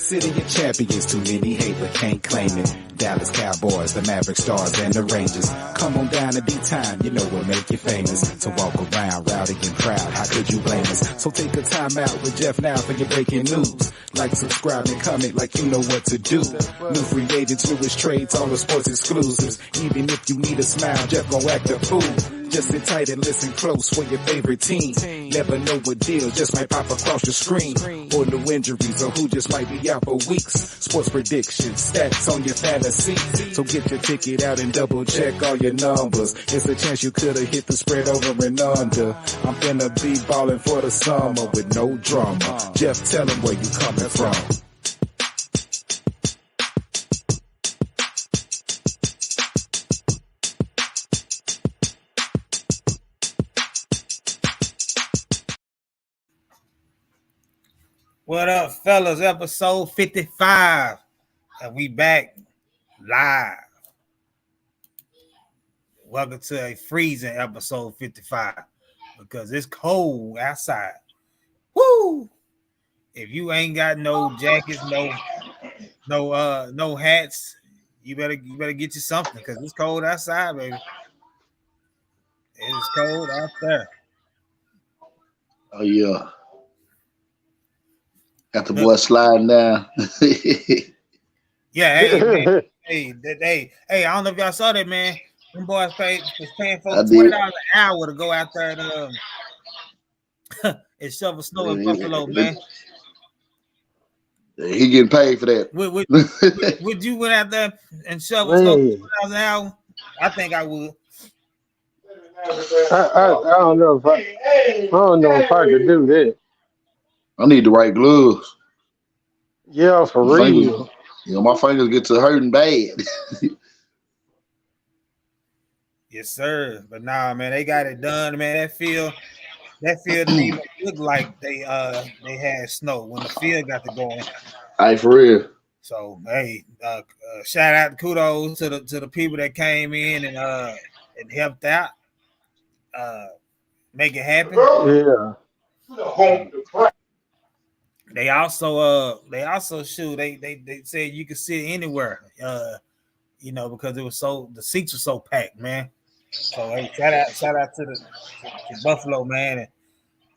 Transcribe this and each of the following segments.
City of champions, too many hate but can't claim it. Dallas Cowboys, the Maverick Stars, and the Rangers. Come on down to D-Time, you know what make you famous. To walk around rowdy and proud, how could you blame us? So take a time out with Jeff now for your breaking news. Like, subscribe, and comment like you know what to do. New free agents, newest trades, all the sports exclusives. Even if you need a smile, Jeff gon' act a fool. Just sit tight and listen close for your favorite team. Never know what deal just might pop across your screen. Or new injuries or who just might be out for weeks. Sports predictions, stats on your fantasy. So get your ticket out and double check all your numbers. It's a chance you could've hit the spread over and under. I'm finna be ballin' for the summer with no drama. Jeff, tell him where you coming from. What up, fellas? Episode 55. And we back live. Welcome to a freezing episode 55 because it's cold outside. Woo! If you ain't got no jackets, no hats, you better get you something because it's cold outside, baby. It's cold out there. Oh yeah. Got the boy sliding down. Yeah, hey, man. hey, I don't know if y'all saw that, man. Them boys paying folks $20 an hour to go out there and shovel snow in Buffalo, man. He getting paid for that. Would you went out there and shovel snow $20 an hour? I think I would. I don't know if I could do that. I need the right gloves. Yeah, for real. My fingers get to hurting bad. Yes, sir. But nah, man, they got it done, man. That field didn't even look like they had snow when the field got to going. Hey, for real. So hey, shout out, kudos to the people that came in and helped out, make it happen. Yeah. They also shoot. They said you could sit anywhere, because the seats were so packed, man. So hey, shout out to Buffalo, man. And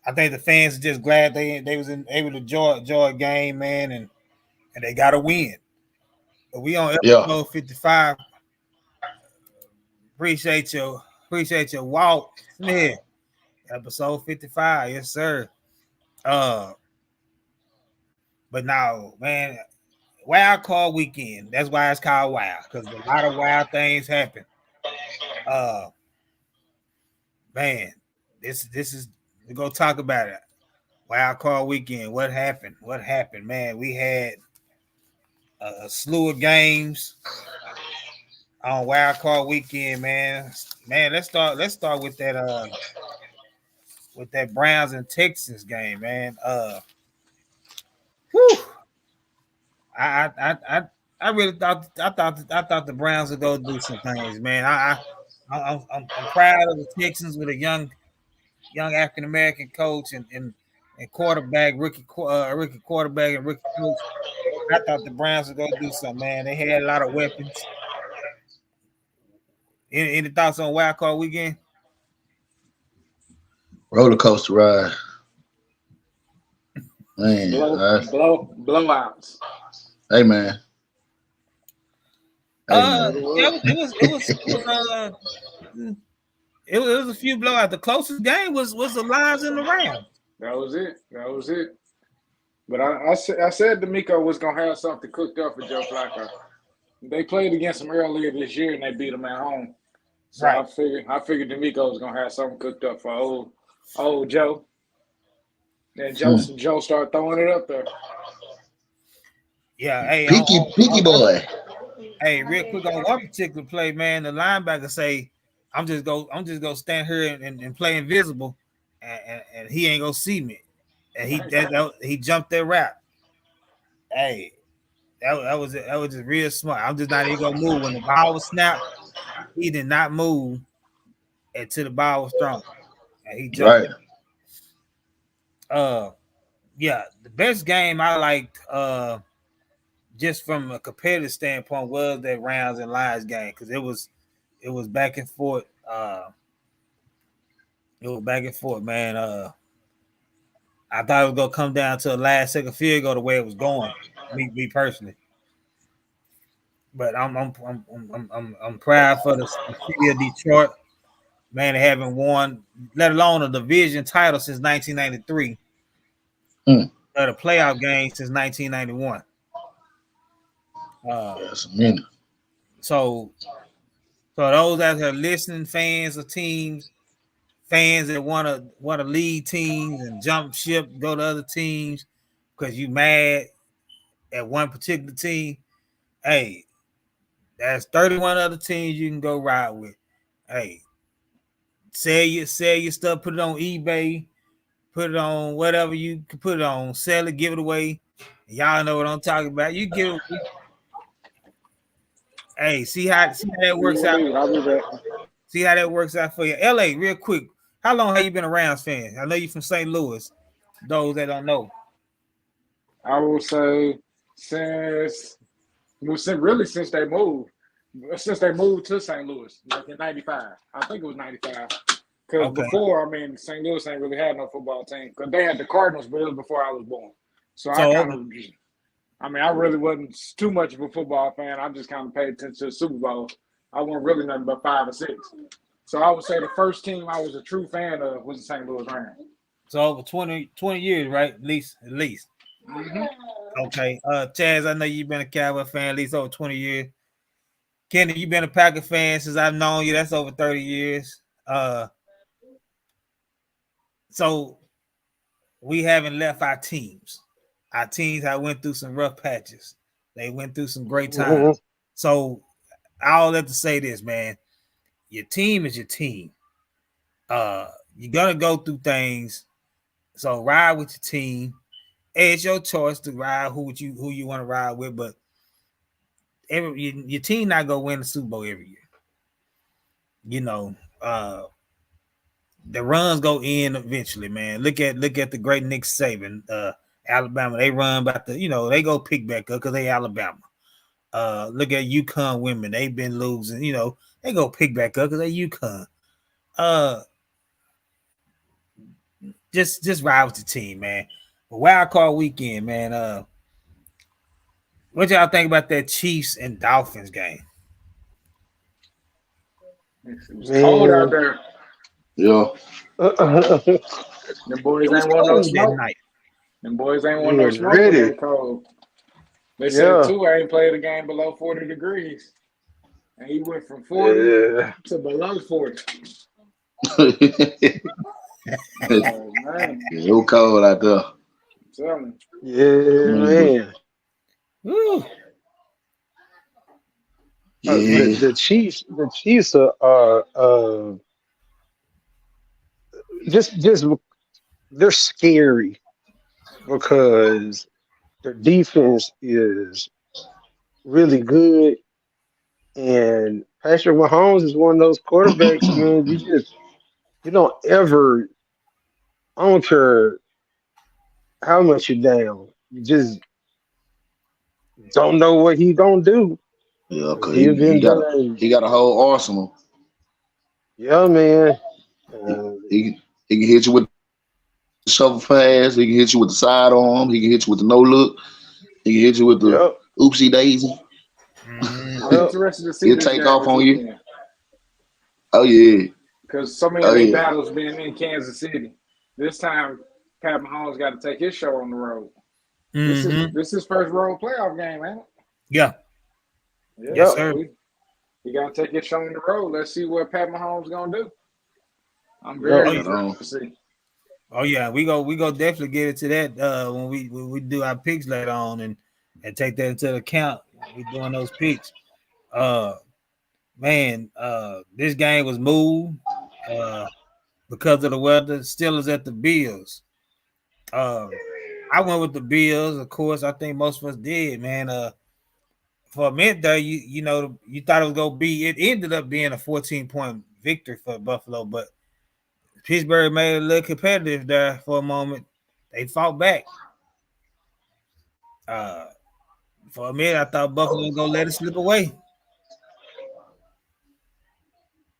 I think the fans are just glad they was able to enjoy a game, man, and they got a win. But we on episode 55. Appreciate your Walt Smith. Episode 55, yes, sir. But now, man, Wildcard weekend. That's why it's called Wild, because a lot of wild things happen. Man, this is we're gonna talk about it. Wildcard weekend. What happened? Man? We had a slew of games on Wildcard weekend, man. Man, let's start with that Browns and Texans game, man. Whew. I really thought the Browns would go do some things, man. I'm proud of the Texans with a young African American coach and quarterback, rookie quarterback and rookie coach. I thought the Browns would go do something, man. They had a lot of weapons. Any thoughts on Wildcard weekend? Roller coaster ride. Man, blowouts. Hey, man. It was a few blowouts. The closest game was the Lions and the Rams. That was it. But I said D'Amico was gonna have something cooked up for Joe Flacco. They played against him earlier this year and they beat him at home. So right. I figured D'Amico was gonna have something cooked up for old Joe. Then Joe started throwing it up there. Yeah, hey, Peaky boy. Hey, real quick on one particular play, man, the linebacker say, I'm just gonna stand here and play invisible, and he ain't gonna see me, and he jumped that route. Hey, that was just real smart. I'm just not even gonna move when the ball was snapped. He did not move until the ball was thrown, and he jumped. Right. Yeah, the best game I liked just from a competitive standpoint, was that rounds and lines game because it was back and forth. It was back and forth, man. I thought it was gonna come down to a last second field goal the way it was going. Me personally, but I'm proud for the city of Detroit, man. They haven't won, let alone a division title since 1993, or a playoff game since 1991. That's a minute. So those out there listening, fans of teams, fans that want to lead teams and jump ship, go to other teams because you mad at one particular team. Hey, that's 31 other teams you can go ride with. Hey, sell your stuff, put it on eBay, put it on whatever you can put it on, sell it, give it away. Y'all know what I'm talking about. You give it. Hey, see how that works out. See how that works out for you. LA, real quick. How long have you been a Rams fan? I know you're from St. Louis. Those that don't know. I will say since they moved. Since they moved to St. Louis, like in 95. I think it was 95. Because before, St. Louis ain't really had no football team. Because they had the Cardinals, but it was before I was born. So I really wasn't too much of a football fan. I just kind of paid attention to the Super Bowl. I wasn't really nothing but 5 or 6. So I would say the first team I was a true fan of was the St. Louis Rams. So over 20 years, right? At least. Mm-hmm. Okay. Chaz, I know you've been a Cowboy fan at least over 20 years. Kenny, you've been a Packer fan since I've known you. That's over 30 years. So we haven't left our teams. Our teams have went through some rough patches. They went through some great times. Mm-hmm. So I'll have to say this, man. Your team is your team. You're gonna go through things. So ride with your team. It's your choice to ride who you want to ride with, but your team not gonna win the Super Bowl every year. You know, the runs go in eventually, man. Look at the great Nick Saban, Alabama. They run about they go pick back up because they Alabama. Look at UConn women. They've been losing. They go pick back up because they UConn. Just ride with the team, man. Wildcard weekend, man. What y'all think about that Chiefs and Dolphins game? It's cold out there. Yeah. Them boys ain't want no smoke. Them boys ain't want no smoke when it's cold. They said Tua ain't played a game below 40 degrees. And he went from 40 to below 40. Oh, man. It's so cold out there. Yeah, man. Woo. The Chiefs are just they're scary because their defense is really good, and Patrick Mahomes is one of those quarterbacks, man. You don't ever. I don't care how much you're down. You just don't know what he's gonna do. Yeah, because he got a whole arsenal. Yeah, man. He can hit you with the shovel pass. He can hit you with the sidearm. He can hit you with the no look. He can hit you with the oopsie daisy. He'll take off on you. Oh yeah. Because so many of these battles being in Kansas City. This time, Pat Mahomes got to take his show on the road. Mm-hmm. This is his first road playoff game, man. Yeah. Yes, sir. You got to take your show on the road. Let's see what Pat Mahomes going to do. I'm very excited to see. Oh yeah, we go definitely get into that when we do our picks later on and take that into account when we doing those picks. Man, this game was moved because of the weather. Steelers at the Bills. I went with the Bills, of course. I think most of us did, man. For a minute there, you thought it was gonna be. It ended up being a 14-point victory for Buffalo, but Pittsburgh made it look competitive there for a moment. They fought back. For a minute, I thought Buffalo was gonna let it slip away.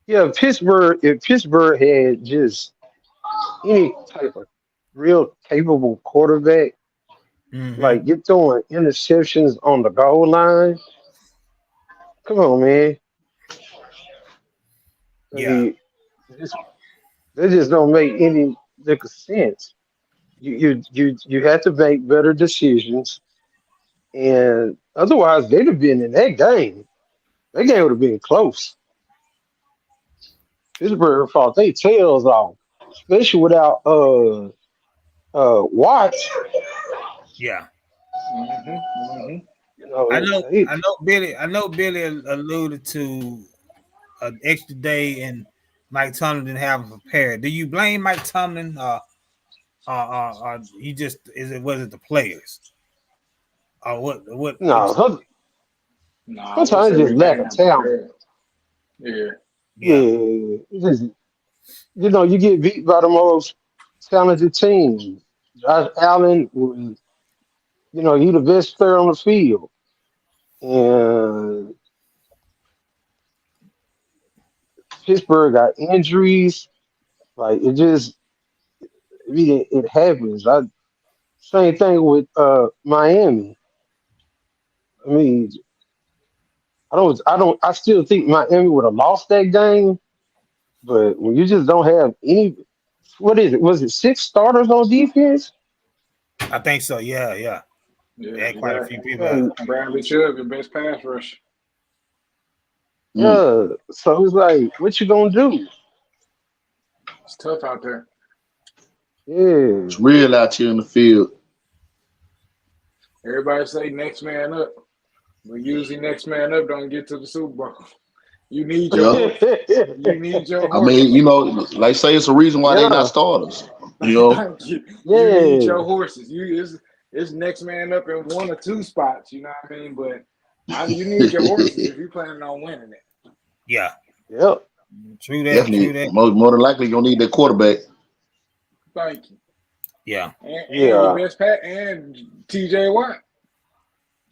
Yeah, if Pittsburgh had just any type of real capable quarterback, like you're throwing interceptions on the goal line. Come on, man. Yeah. They just don't make any lick of sense. You have to make better decisions, and otherwise they'd have been in that game. That game would have been close. Pittsburgh fought their tails off, especially without Watts. Yeah. You know, I know Billy alluded to an extra day and Mike Tomlin didn't have him prepared. Do you blame Mike Tomlin or he just was it the players? Or what No, sometimes just lack of talent. Yeah. It's just, you get beat by the most talented team. Josh Allen was, he the best player on the field. And Pittsburgh got injuries. Like it happens. Same thing with Miami. I mean, I still think Miami would have lost that game, but when you just don't have any, what is it? Was it 6 starters on defense? I think so. Yeah. They had quite a few people. Bradley Chubb, your best pass rush. Yeah. So it's like, what you gonna do? It's tough out there. Yeah. It's real out here in the field. Everybody say next man up. But usually next man up don't get to the Super Bowl. You need your horse. You need your horse. I mean, like say it's a reason why they're not starters. You need your horses. It's next man up in 1 or 2 spots, you know what I mean? But you need your horses if you're planning on winning it. Yeah. Yep. True that. Definitely. True that. More than likely, you're going to need that quarterback. Thank you. Yeah. And your best pat and TJ Watt.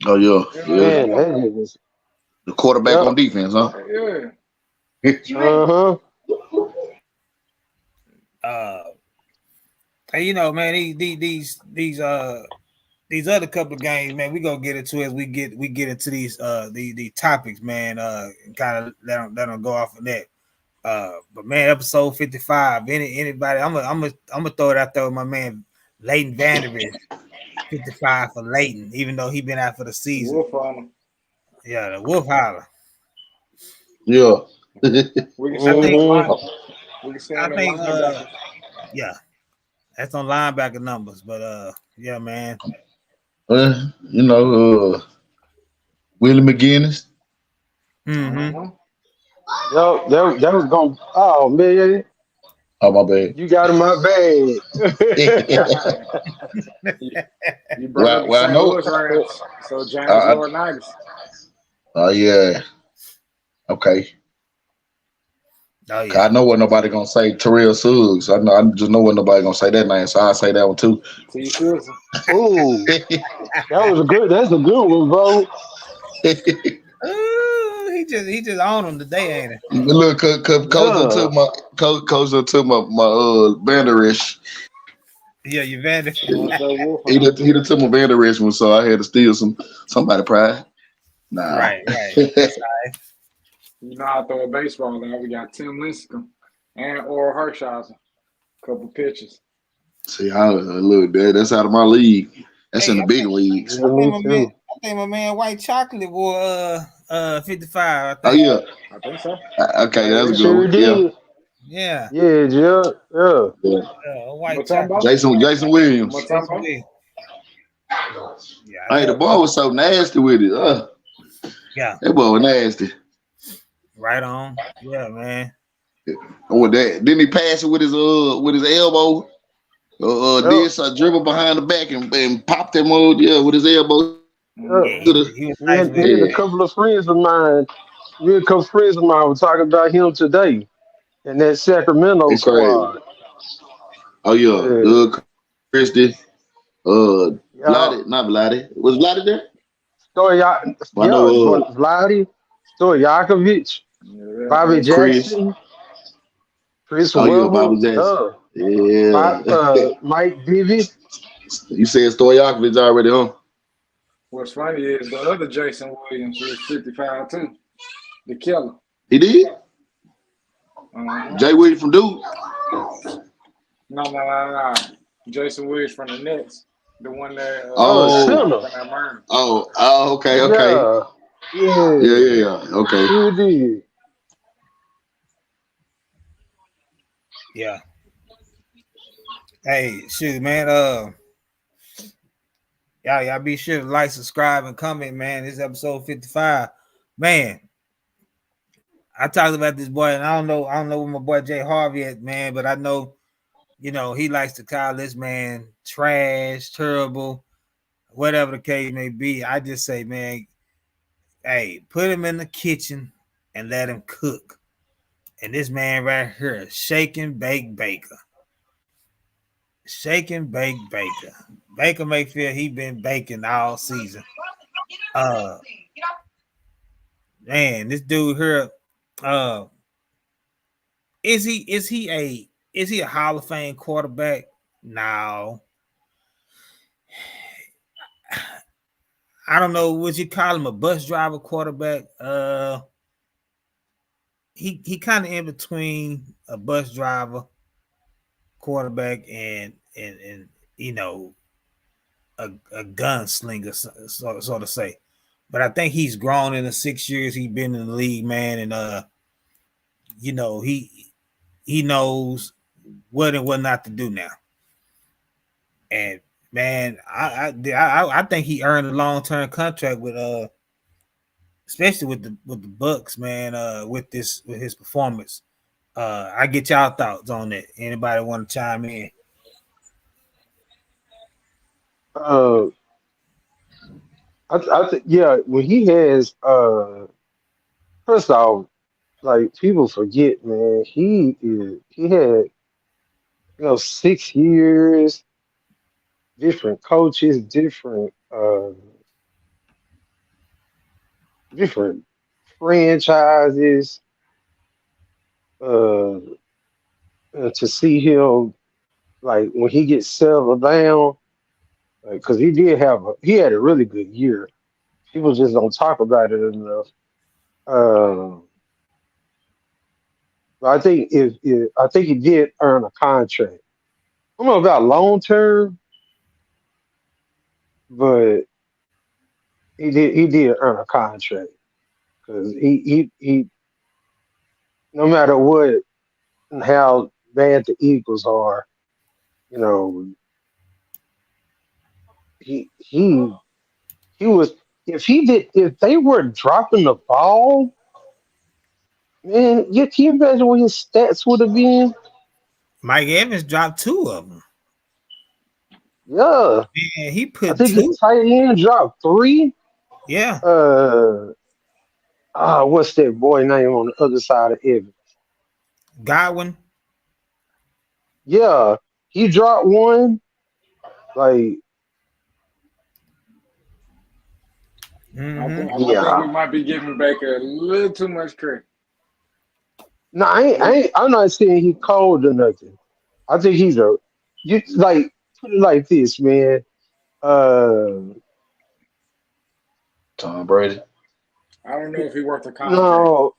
Oh, yeah. Man, the quarterback on defense, huh? Yeah. Man, these other couple of games, man, we gonna get into as we get into these the topics, man. Kind of let them go off of that. But man, episode 55. Anybody? I'm gonna throw it out there with my man Leighton Vanderbilt. 55 for Leighton, even though he been out for the season. Wolf holler. Yeah, the Wolf holler. Yeah. I think yeah, that's on linebacker numbers, but yeah, man. Willie McGinnis. That was going. Oh man. Oh, my bad. You got in my bag. Well, I know. So James Laurinaitis. Oh, yeah. Okay. Oh, yeah. I know what nobody gonna say. Terrell Suggs. I just know what nobody gonna say that name, so I'll say that one too. Ooh, that's a good one, bro. He just on him today, ain't it? Look, coach took my Vanderish. Yeah, you Vander. He done took my Vanderish one, so I had to steal somebody pride. Nah. Right. You know how to throw a baseball now. We got Tim Lincecum and Oral Hershiser. Couple pitches. See, look, that's out of my league. That's in the big leagues. I think my man White Chocolate wore 55. I think. Oh yeah. I think so. Okay, that's good. Sure Yeah. White Chocolate. Jason Williams. Hey, the boy was so nasty with it. Yeah. That boy was nasty. Right on. Yeah, man. With that, didn't he pass it with his elbow? Did a dribble behind the back and popped him with his elbow. He was nice. A couple of friends of mine were talking about him today in that Sacramento squad. Oh yeah. Christie. Vladdy, not Vladdy. Was Vladdy there? Vladdy, Stojakovic, Bobby Chris. Jackson, Chris Oh yeah, Bobby Webber, Jackson. Yeah. Mike Bibby. You said Stojakovic already on. What's funny is the other Jason Williams was 55 too. The killer. He did? Jay Williams from Duke? No. Jason Williams from the Nets. The one that okay. Yeah. Okay. He did. Yeah. Hey, shoot, man. Y'all be sure to like, subscribe, and comment, man. This is episode 55. Man, I talked about this boy, and I don't know where my boy Jay Harvey at, man, but I know, he likes to call this man trash, terrible, whatever the case may be. I just say, man, hey, put him in the kitchen and let him cook. And this man right here, shake and bake Baker. Shake and bake Baker. Baker Mayfield, he been baking all season. Man, this dude here, is he a Hall of Fame quarterback? No. I don't know. Would you call him a bus driver quarterback? He kind of in between a bus driver quarterback and a gunslinger, so to say. But I think he's grown in the 6 years he's been in the league, man, and he knows what and what not to do now. And man, I think he earned a long-term contract with especially with the Bucks, man. With his performance. I get y'all thoughts on that. Anybody want to chime in? I think when he has first off, like people forget, man, he had 6 years, different coaches, different franchises, to see him like when he gets settled down, because he had a really good year. People just don't talk about it enough. But I think I think he did earn a contract. I don't know about long term, but he did earn a contract because he no matter what and how bad the Eagles are, he was if they were dropping the ball, man, can you imagine what his stats would have been? Mike Evans dropped 2 of them. Yeah, man, he put I think 2. his tight end dropped 3. Yeah. What's that boy name on the other side of Evans? Godwin. Yeah, he dropped 1. Like, I think we might be giving Baker a little too much credit. No, I'm not saying he's cold or nothing. I think he's put it like this, man. Tom Brady. I don't know if he worth a contract. No.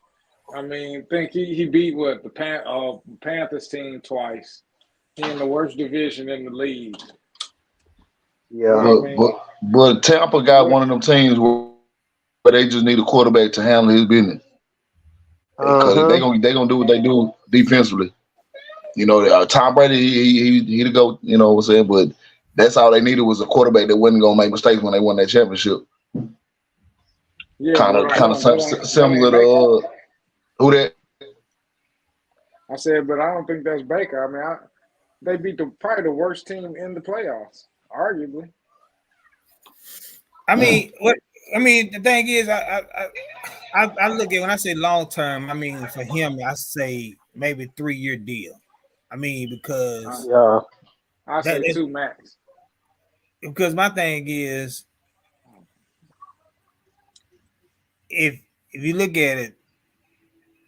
I mean, think he beat the Panthers team twice. He in the worst division in the league. Yeah. But Tampa got one of them teams where they just need a quarterback to handle his business. Because they gonna do what they do defensively. Tom Brady, he to go. You know what I'm saying? But that's all they needed was a quarterback that wasn't gonna make mistakes when they won that championship. Yeah, kind of similar to who that. I said, but I don't think that's Baker. I mean, they beat probably the worst team in the playoffs, arguably. I mean, the thing is, I look at when I say long term. I mean, for him, I say maybe 3-year deal. I mean, because I say 2 max. Because my thing is, if you look at it,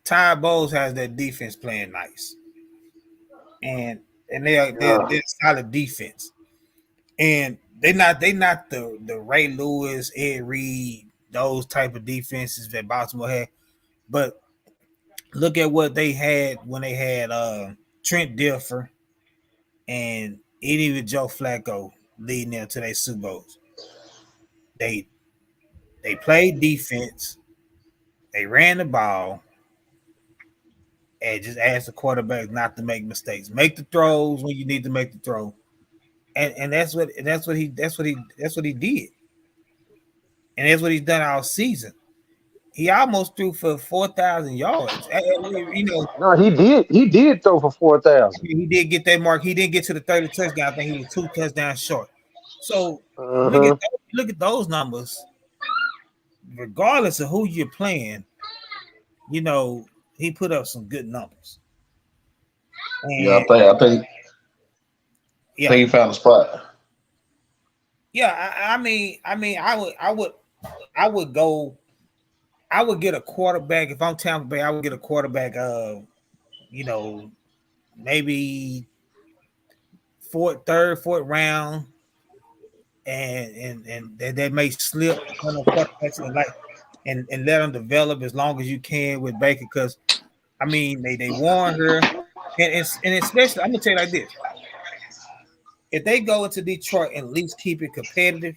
Ty Bowles has that defense playing nice, and they're solid defense, and they not the Ray Lewis, Ed Reed, those type of defenses that Baltimore had, but look at what they had when they had Trent Dilfer and even Joe Flacco leading them to their Super Bowls. They played defense, they ran the ball, and just asked the quarterback not to make mistakes. Make the throws when you need to make the throw. And that's what he did. And that's what he's done all season. He almost threw for 4,000 yards. No, he did. He did throw for 4,000. He did get that mark. He didn't get to the 30 touchdown. I think he was 2 touchdowns short. So look at those numbers. Regardless of who you're playing, he put up some good numbers. And, I think he found a spot. Yeah, I would get a quarterback if I'm Tampa Bay. I would get a quarterback maybe third, fourth round, and they may slip on the quarterbacks and let them develop as long as you can with Baker, because they warn her, and especially I'm gonna tell you like this: if they go into Detroit and at least keep it competitive,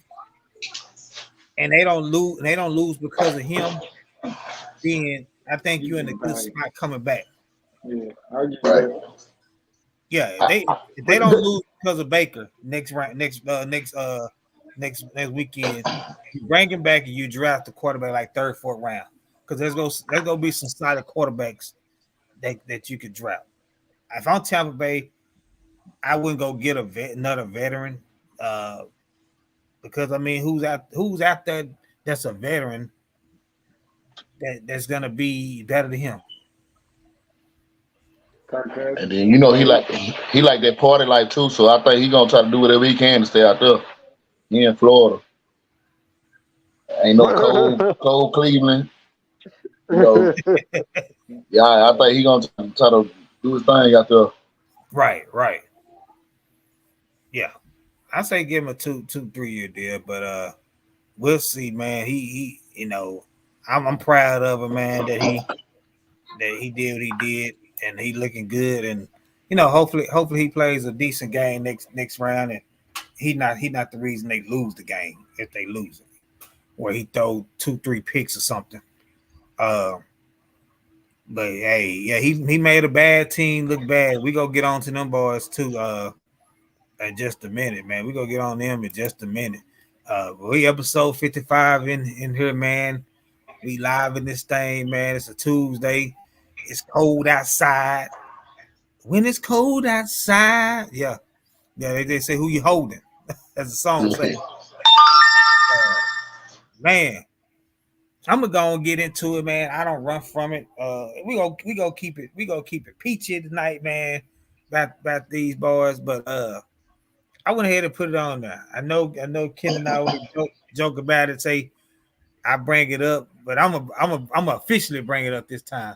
and they don't lose because of him, then I think you're in a good spot coming back. Yeah, I get right. that. Yeah, if they don't lose because of Baker next weekend, you bring him back and you draft the quarterback like third, fourth round, because there's gonna be some solid quarterbacks that you could draft. If I'm Tampa Bay, I wouldn't go get another veteran, because who's out there that's a veteran that's gonna be better than him. And then he like that party life too, so I think he's gonna try to do whatever he can to stay out there. He in Florida. Ain't no cold Cleveland. Yeah, I think he's gonna try to do his thing out there. Right. Yeah. I say give him a 2-3 year deal, but we'll see, man. He I'm proud of him, man, that he did what he did, and he looking good, and hopefully he plays a decent game next round, and he not the reason they lose the game if they lose it, where he throw 2-3 picks or something. But hey, yeah, he made a bad team look bad. We gonna get on to them boys too in just a minute, man. We gonna get on them in just a minute. We episode 55 in here, man. We live in this thing, man. It's a Tuesday. It's cold outside. When it's cold outside, yeah, they say who you holding, as the song says. Man, I'm gonna go and get into it, man. I don't run from it. We go keep it peachy tonight, man. About these boys, but I went ahead and put it on there. I know Ken and I would joke about it, say I bring it up, but I'm officially bring it up this time.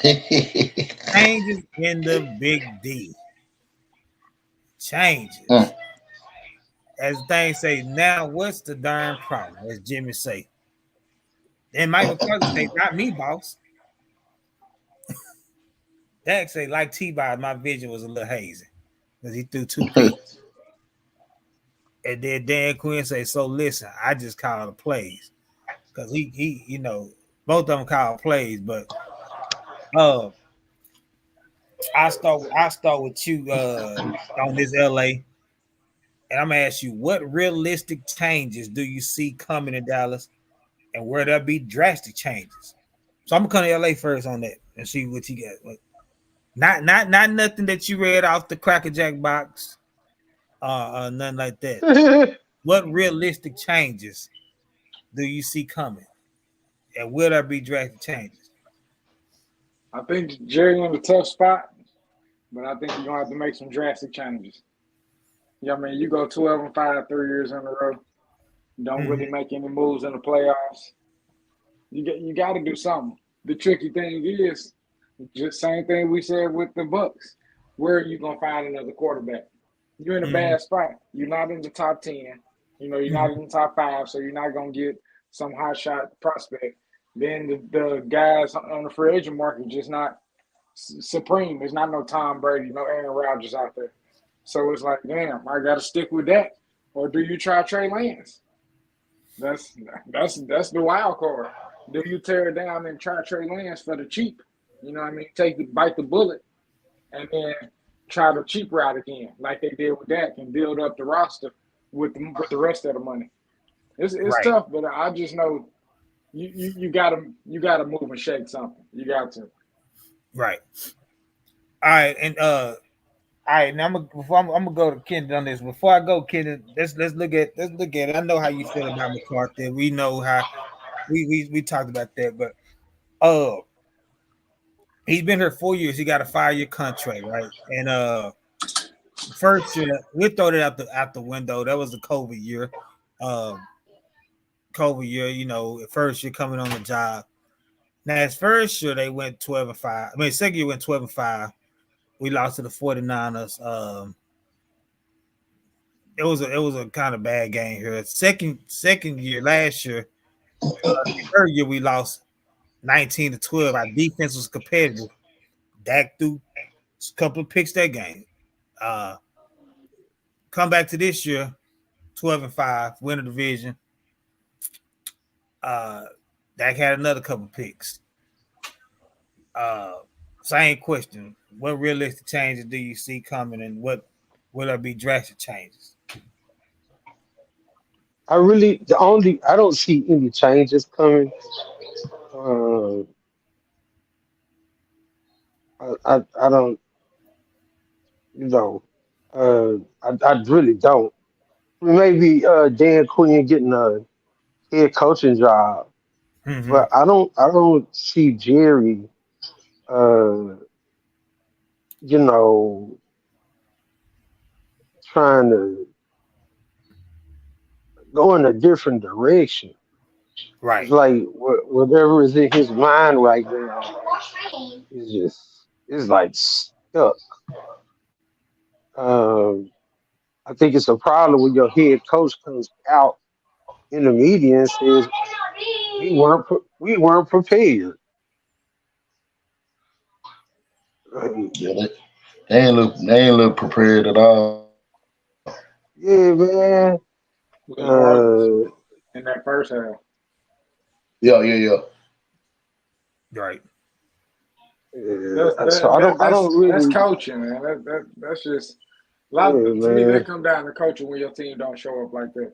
Changes in the Big D. Changes. As things say, now what's the darn problem? As Jimmy say. Then Michael Cousins say, not me, boss. Dak say, like T-Bob, my vision was a little hazy because he threw 2 picks. And then Dan Quinn say, so listen, I just call the plays. Because he both of them call plays, but I start with you on this LA. And I'm gonna ask you, what realistic changes do you see coming in Dallas, and where there'll be drastic changes? So I'm gonna come to LA first on that and see what you got. Not nothing that you read off the Cracker Jack box, nothing like that. What realistic changes do you see coming, and will there be drastic changes? I think Jerry in a tough spot, but I think you're gonna have to make some drastic changes. You go 12-5 3 years in a row. Don't really make any moves in the playoffs. You got to do something. The tricky thing is just same thing we said with the Bucks. Where are you gonna find another quarterback? You're in a bad spot. You're not in the top 10. You're not in the top 5, so you're not gonna get some hot shot prospect. Then the guys on the free agent market just not supreme. There's not no Tom Brady, no Aaron Rodgers out there. So it's like, damn, I got to stick with that, or do you try Trey Lance? That's the wild card. Do you tear it down and try Trey Lance for the cheap? You know what I mean? Bite the bullet, and then try the cheap route again, like they did with Dak, and build up the roster with the rest of the money. It's tough, but I just know you gotta move and shake something. You got to. Right. All right, and all right. Now I'm gonna go to Kendon on this. Before I go, Kendon, let's look at it. I know how you feel about McCarthy. We know how we talked about that, but he's been here 4 years. He got a 5-year contract, right? And first year we throw it out the window. That was the COVID year. First year coming on the job. Now his first year they went 12-5. I mean, second year went 12-5. We lost to the 49ers. It was a kind of bad game here. Second year last year, third year we lost 19-12. Our defense was competitive. Dak threw a couple of picks that game. Come back to this year, 12-5, win the division. Dak had another couple of picks. Same question. What realistic changes do you see coming, and what will there be drastic changes? I don't see any changes coming. I don't, I really don't. Maybe Dan Quinn getting a head coaching job, but I don't see Jerry, trying to go in a different direction. Right. It's like whatever is in his mind right now is like stuck. I think it's a problem when your head coach comes out in the media and says we weren't prepared. Yeah, they ain't look prepared at all. Yeah, man. In that first half. Yeah. Right. So I don't really. That's coaching, man. That's just to me. That come down to coaching when your team don't show up like that.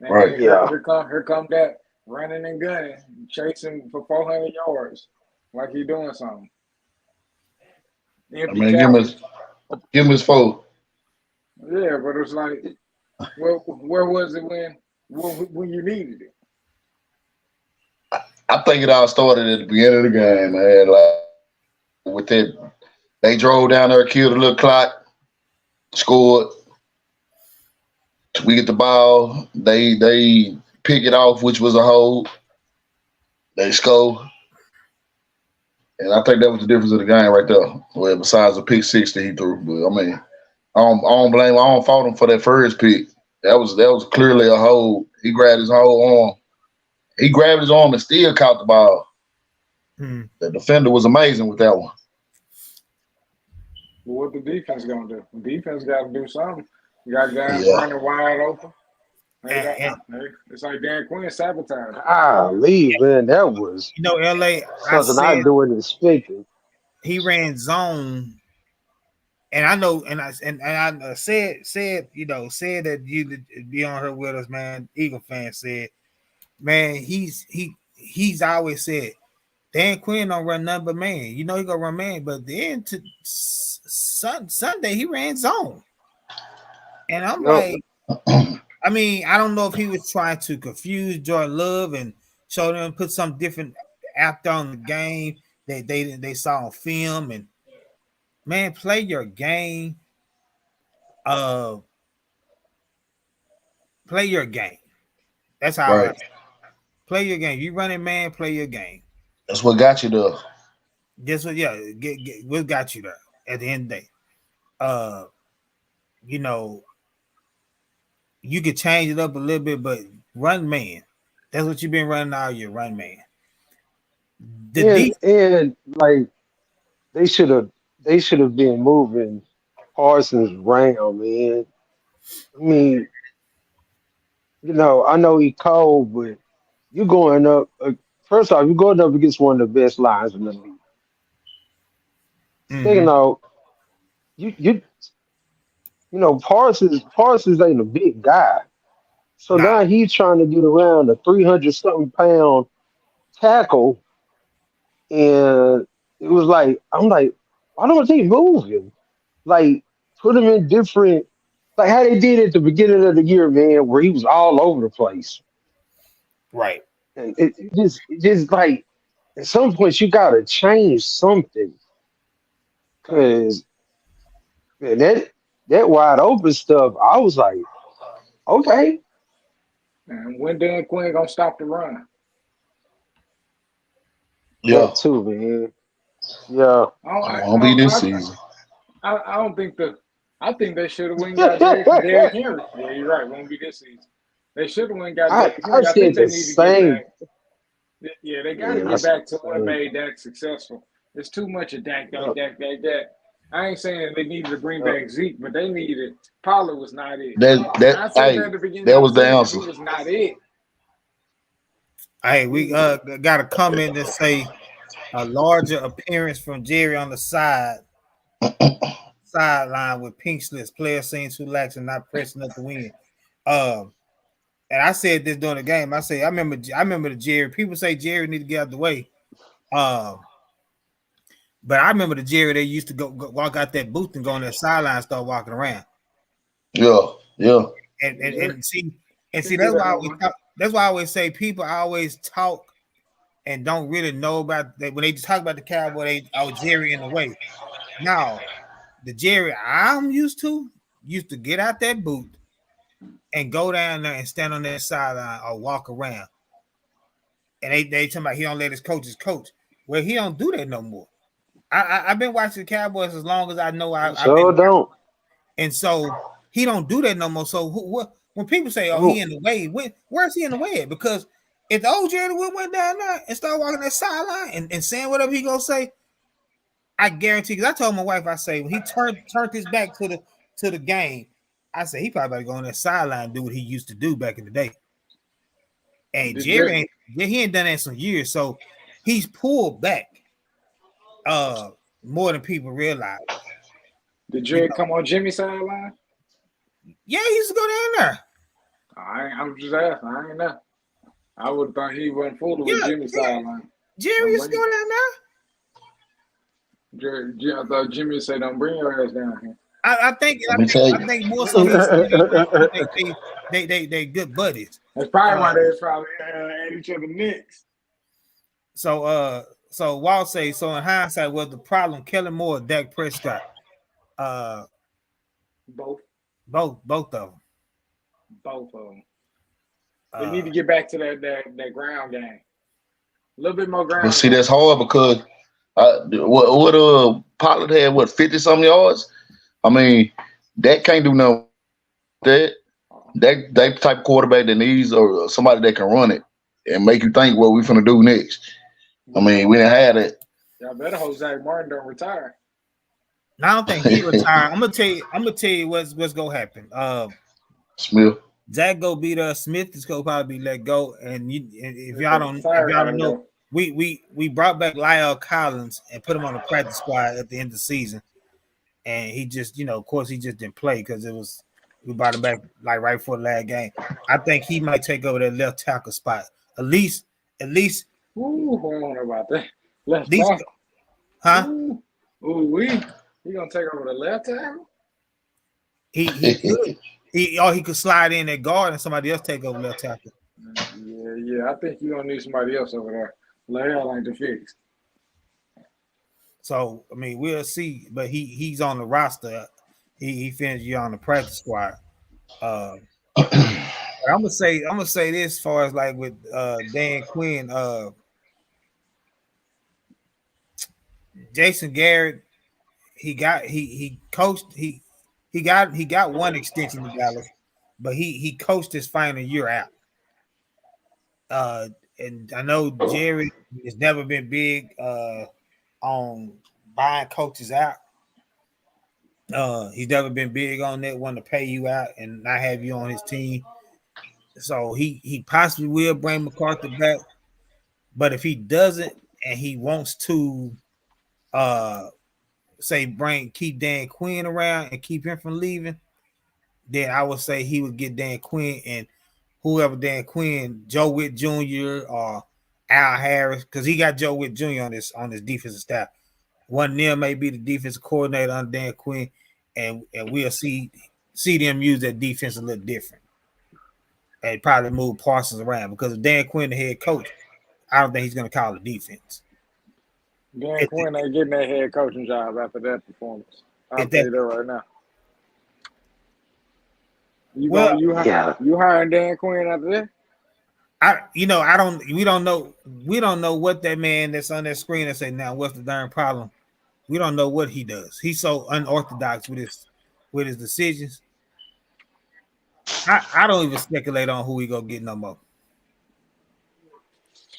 And right. Yeah. Here come that running and gunning, chasing for 400 yards, like he doing something. I mean, give him his 4. Yeah, but it's like, where was it when you needed it? I think it all started at the beginning of the game, man. Like with that, they drove down there, killed a little clock, scored. We get the ball, they pick it off, which was a hold. They score. And I think that was the difference of the game right there. Well, besides the pick 6 that he threw. But I mean, I don't fault him for that first pick. That was clearly a hold. He grabbed his whole arm. He grabbed his arm and still caught the ball. The defender was amazing with that one. Well, what the defense gonna do? The defense got to do something. You got guys running wide open. It's like Dan Quinn sabotage. Man, that was LA. Something I didn't expect. He ran zone, and I know, and I said that you be on her with us, man. Eagle fan said, man, he's always said Dan Quinn don't run nothing but man. He gonna run man, but then to Sunday he ran zone, and I'm like. I mean, I don't know if he was trying to confuse Jordan Love and show them, put some different after on the game that they saw on film. And man, play your game. Play your game. That's how I play your game. You running man, play your game. That's what got you there. That's what, what got you there at the end of the day. You know, you could change it up a little bit, but run man. That's what you've been running all year, run man. And like they should have been moving Parsons around, man. I mean, you know, I know he cold, but you're going up. First off, you're going up against one of the best lines in the league. Second off, you know, Parsons ain't a big guy. So now he's trying to get around a 300-something pound tackle. And it was like, I'm like, why don't they move him? Like, put him in different, like how they did at the beginning of the year, man, where he was all over the place. Right. And it just like, at some point, you got to change something. Because that wide open stuff, I was like, okay. And when Dan Quinn going to stop the run? Yeah. That too, man. Yeah. It won't be this season. I don't think I think they should have went and got Derrick Henry. Yeah, you're right. Won't be this season. They should have went and got Derrick Henry. I said the same. Yeah, they got to get back to what made Dak successful. There's too much of Dak. I ain't saying they needed to bring back Zeke, but they needed Pollard was not it. That was the answer. He was not it. Hey, we got a comment that say a larger appearance from Jerry on the sideline with pink slips. Players seem too lax and not pressing up the win. And I said this during the game. I remember the Jerry. People say Jerry need to get out the way. But I remember the Jerry they used to go walk out that booth and go on that sideline and start walking around. Yeah. And see that's why I always say people always talk and don't really know about that when they talk about the Cowboy. Jerry in the way. Now, the Jerry I'm used to get out that booth and go down there and stand on that sideline or walk around. And they talking about he don't let his coaches coach. Well, he don't do that no more. I've been watching the Cowboys as long as I know. Don't. And so he don't do that no more. So when people say, "Oh, he in the way," where's he in the way at? Because if the old Jerry went down there and started walking that sideline and saying whatever he gonna say, I guarantee. Because I told my wife, I say when he turned his back to the game, I said he probably better go on that sideline and do what he used to do back in the day. And Jerry ain't done that in some years, so he's pulled back. More than people realize. Did Jerry come on Jimmy's sideline? Yeah, he used to go down there. I'm just asking. I ain't know. I would have thought he wasn't fooling with Jimmy's sideline. Jerry used to go down there. I thought Jimmy would say, "Don't bring your ass down here." I think more so they good buddies. That's probably why they're probably at each other necks. So Walt say, so in hindsight, was the problem Kellen Moore or Dak Prescott? Both of them. They need to get back to that ground game. A little bit more ground. But see, that's hard because what Pollard had 50-something yards. I mean, that can't do nothing. That type of quarterback that needs or somebody that can run it and make you think what we're finna do next. I mean, we didn't have it. Y'all better hope Zach Martin don't retire. I don't think he retired. I'm gonna tell you what's gonna happen. Smith. Zach go beat us. Smith is gonna probably be let go. And if y'all don't know, we brought back Lyle Collins and put him on the practice squad at the end of the season. And he just, of course, he just didn't play because we brought him back like right before the last game. I think he might take over that left tackle spot. At least. Ooh, I don't know about that. Left tackle. Huh? He gonna take over the left tackle? He could. He could slide in at guard and somebody else take over left tackle. Yeah. I think you're gonna need somebody else over there. Lael ain't the fix. So I mean, we'll see. But he's on the roster. He finished year on the practice squad. I'm gonna say this as far as like with Dan Quinn, Jason Garrett, he coached he got one extension in Dallas, but he coached his final year out. And I know Jerry has never been big on buying coaches out. He's never been big on that, wanting to pay you out and not have you on his team. So he possibly will bring McCarthy back, but if he doesn't and he wants to say keep Dan Quinn around and keep him from leaving, then I would say he would get Dan Quinn and whoever Dan Quinn, Joe Witt Jr. or Al Harris, because he got Joe Witt Jr. on his defensive staff. One of them may be the defensive coordinator under Dan Quinn, and we'll see them use that defense a little different. And probably move Parsons around because if Dan Quinn the head coach, I don't think he's going to call the defense. Dan Quinn ain't getting that head coaching job after that performance. I'll tell you that right now. You hiring Dan Quinn after that? We don't know what that man that's on that screen and say now what's the darn problem. We don't know what he does. He's so unorthodox with his decisions. I don't even speculate on who he gonna get no more.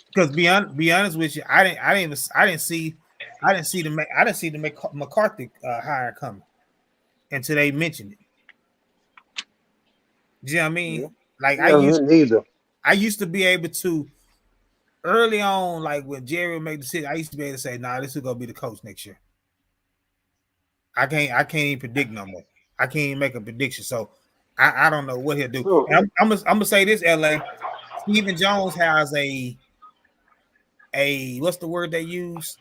Because be honest with you, I didn't see the McCarthy hire coming until they mentioned it. Do you know what I mean? Yeah. Like I used to be able to early on, like when Jerry made the decision, I used to be able to say, "Nah, this is gonna be the coach next year." I can't even predict no more. I can't even make a prediction. So I don't know what he'll do. I'm gonna say this, LA. Stephen Jones has a what's the word they use?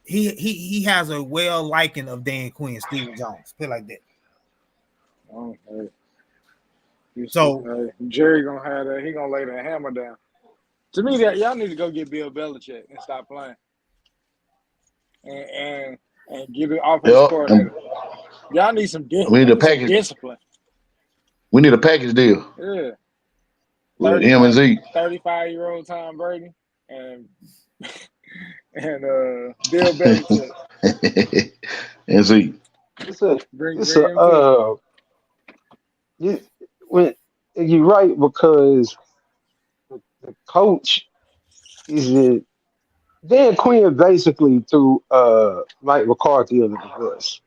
He has a well liking of Dan Quinn, Stephen Jones. Put it like that. Okay. So Jerry gonna have that. He gonna lay that hammer down. To me, that y'all need to go get Bill Belichick and stop playing, and give it offensive coordinator. Y'all need some discipline. We need a package. Discipline. We need a package deal. Yeah. With him and Zeke. 35-year-old Tom Brady and Bill Belichick and Zeke. You're right because the coach is Dan Quinn basically threw Mike McCarthy under the bus.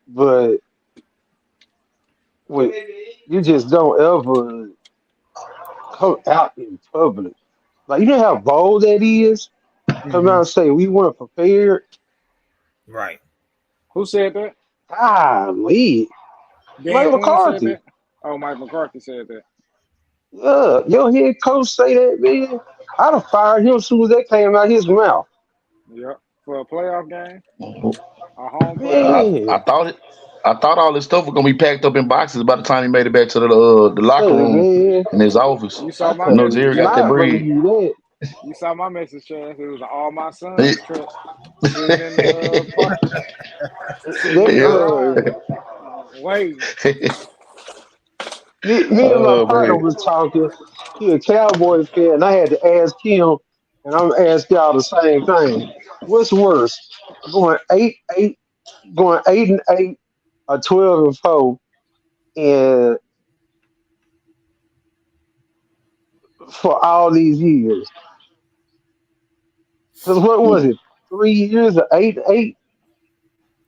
But you just don't ever come out in public. Like, you know how bold that is? Come out and say, we weren't prepared. Right. Who said that? Mike McCarthy. Said that? Oh, Mike McCarthy said that. Yeah, your head coach say that, man. I'd have fired him as soon as that came out of his mouth. Yep, for a playoff game. A home playoff. I thought all this stuff was gonna be packed up in boxes by the time he made it back to the locker room in his office. You saw my message. Jerry got that bread. You saw my message, Chaz. It was all my sons' truck sitting in the park. Wait. Me and my partner was talking. He a Cowboys fan, and I had to ask him, and I'm gonna ask y'all the same thing. What's worse, going 8-8, going 8-8, or 12-4, and for all these years? Because what was it? 3 years of 8-8?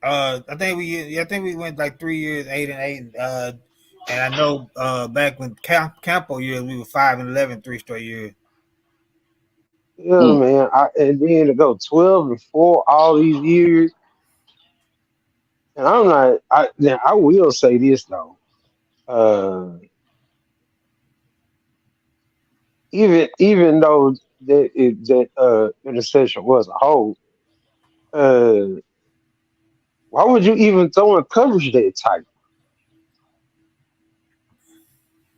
I think we went like 3 years 8-8. And I know back when Campo years we were 5-11 3 straight years. Yeah, man. And then to go 12-4 all these years. And I'm not. I will say this though. Even though that interception was a hold, why would you even throw in coverage that tight?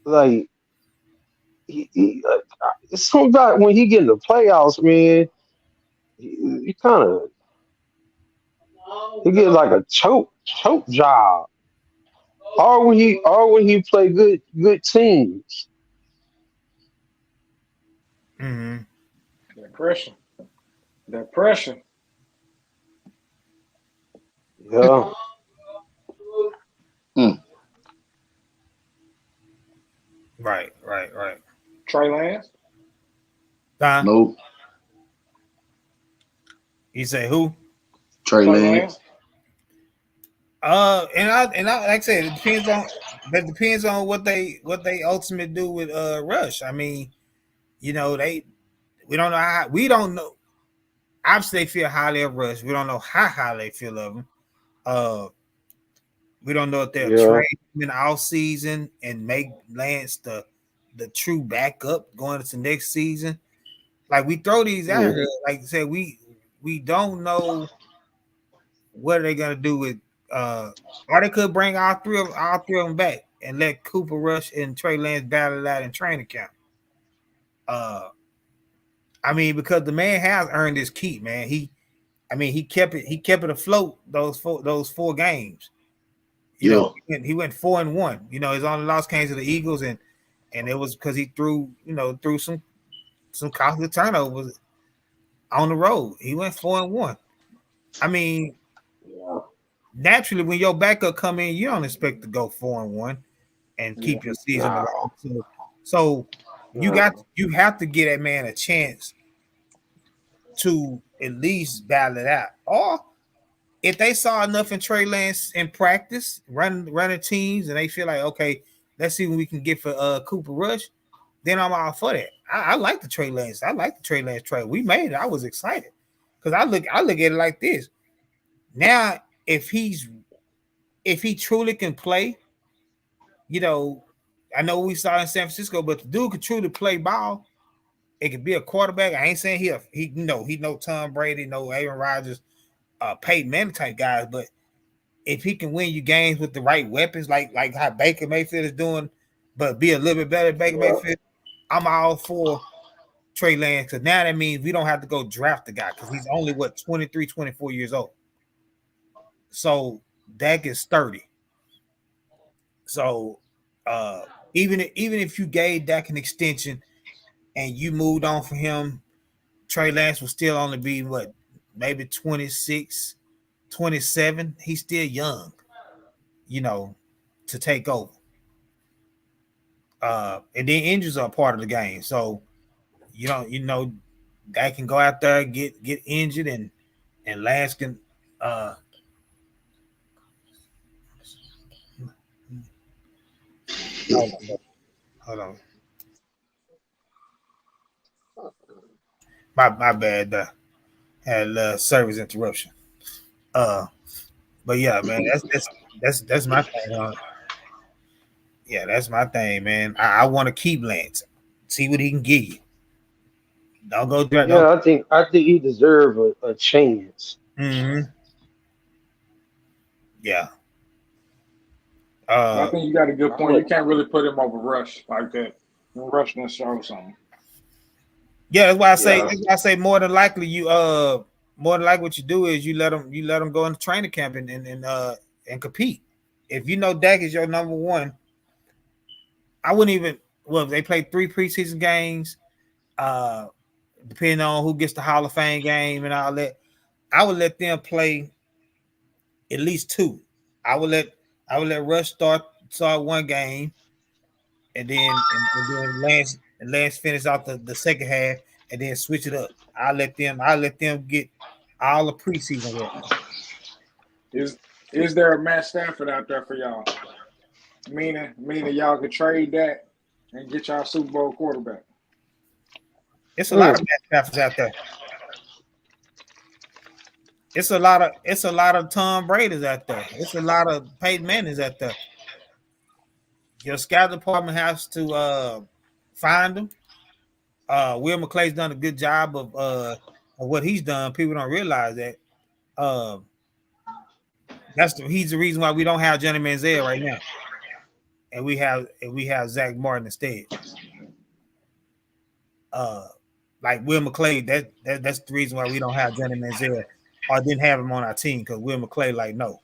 Like, it's something about when he get in the playoffs, man. He kind of get like a choke job. or when he play good teams. Mm-hmm. That pressure. Yeah. Right. Trey Lance. Nope. You say who? Trey Lance. And I like I said, it depends on what they ultimately do with Rush. I mean, we don't know. Obviously, they feel highly of Rush. We don't know how high they feel of him. We don't know if they'll trade him in the off season and make Lance the true backup going into next season. Like we throw these out here, like I said, we don't know what are they gonna do with or they could bring all three of them back and let Cooper Rush and Trey Lance battle it out in training camp. I mean, because the man has earned his keep, man. He kept it afloat those four games. You know, he went 4-1. You know, his only loss came to the Eagles, and it was because he threw some costly turnovers on the road. He went 4-1. I mean, naturally, when your backup come in, you don't expect to go 4-1 and keep your season alive. So you have to give that man a chance to at least battle it out. Or if they saw enough in Trey Lance in practice, running teams, and they feel like, okay, let's see what we can get for Cooper Rush, then I'm all for that. I like the Trey Lance. I like the Trey Lance trade. We made it. I was excited because I look at it like this. Now, if he truly can play, you know, I know we saw in San Francisco, but the dude could truly play ball. It could be a quarterback. I ain't saying he no Tom Brady, no Aaron Rodgers, Peyton Manning type guys, but if he can win you games with the right weapons, like how Baker Mayfield is doing, but be a little bit better than Baker Mayfield, I'm all for Trey Lance, because now that means we don't have to go draft the guy because he's only 23, 24 years old. So Dak is 30. So even if you gave Dak an extension and you moved on for him, Trey Lance will still only be maybe 26, 27. He's still young, to take over. And then injuries are part of the game. So Dak can go out there, get injured, and Lance can hold on. My bad. Had a service interruption. But yeah, man, that's my thing. Yeah, that's my thing, man. I want to keep Lance, see what he can give you. Don't go there. Yeah, I think he deserves a chance. Mm-hmm. Yeah. I think you got a good point. You can't really put him over Rush like that. Rush done show something. Yeah, that's why I say. That's why I say more than likely what you do is you let him go into training camp and compete. If you know Dak is your number one, I wouldn't even. Well, if they play 3 preseason games, depending on who gets the Hall of Fame game and all that, I would let them play at least 2. I would let Rush start 1 game, and then Lance finish out the second half, and then switch it up. I'll let them get all the preseason work. Is there a Matt Stafford out there for y'all? Meaning y'all could trade that and get y'all Super Bowl quarterback. It's a lot of Matt Staffords out there. It's a lot of Tom Brady's out there. It's a lot of Peyton Manning's out there. Your scout department has to find them. Will McClay's done a good job of what he's done. People don't realize that. He's the reason why we don't have Johnny Manziel right now, and we have Zach Martin instead. Like Will McClay, that's the reason why we don't have Johnny Manziel or didn't have him on our team, because Will McClay no.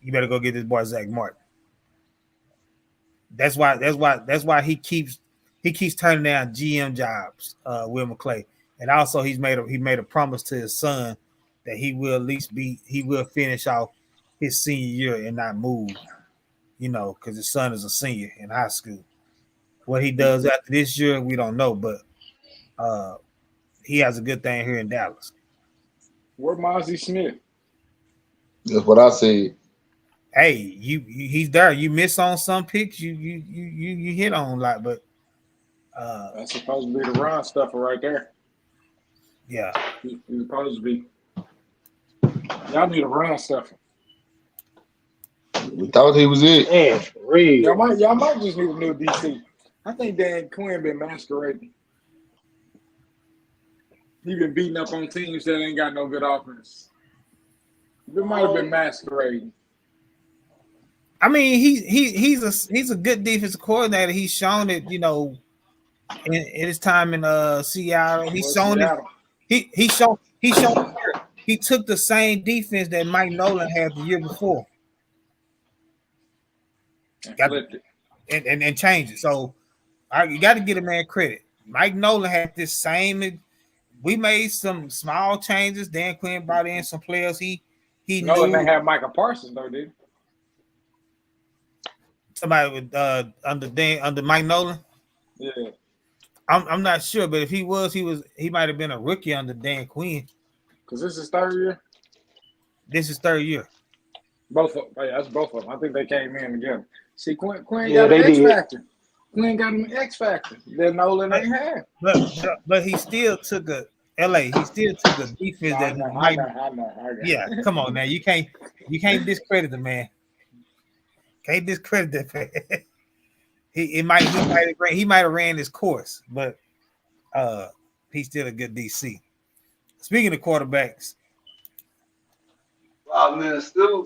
you better go get this boy Zach Martin. That's why he keeps turning down GM jobs, Will McClay. And also he made a promise to his son that he will finish off his senior year and not move, because his son is a senior in high school. What he does after this year, we don't know, but he has a good thing here in Dallas. Where Mozzie Smith? That's what I said. Hey, he's there. You miss on some picks, you hit on a lot, but that's supposed to be the run stuffer right there. Yeah, he's supposed to be. Y'all need a run stuffer. We thought he was it. Man, y'all might just need a new DC. I think Dan Quinn been masquerading. He been beating up on teams that ain't got no good offense. It might have been masquerading. I mean, he's a good defensive coordinator. He's shown it, in his time in Seattle. He's shown it. He showed he took the same defense that Mike Nolan had the year before. And changed it. So you got to get a man credit. Mike Nolan had this same. We made some small changes. Dan Quinn brought in some players. He Nolan didn't have Micah Parsons though, did he? Somebody with under Mike Nolan. Yeah. I'm not sure, but if he might have been a rookie under Dan Quinn. Because this is third year? This is third year. Both of them. Yeah, that's both of them. I think they came in together. See, Quinn got an X factor. Quinn got an X factor that Nolan ain't had. But he still took a LA. He still took a defense I know. Yeah, come on now. You can't discredit the man. Can't discredit that man. He might have ran his course, but he's still a good DC. Speaking of quarterbacks, man, still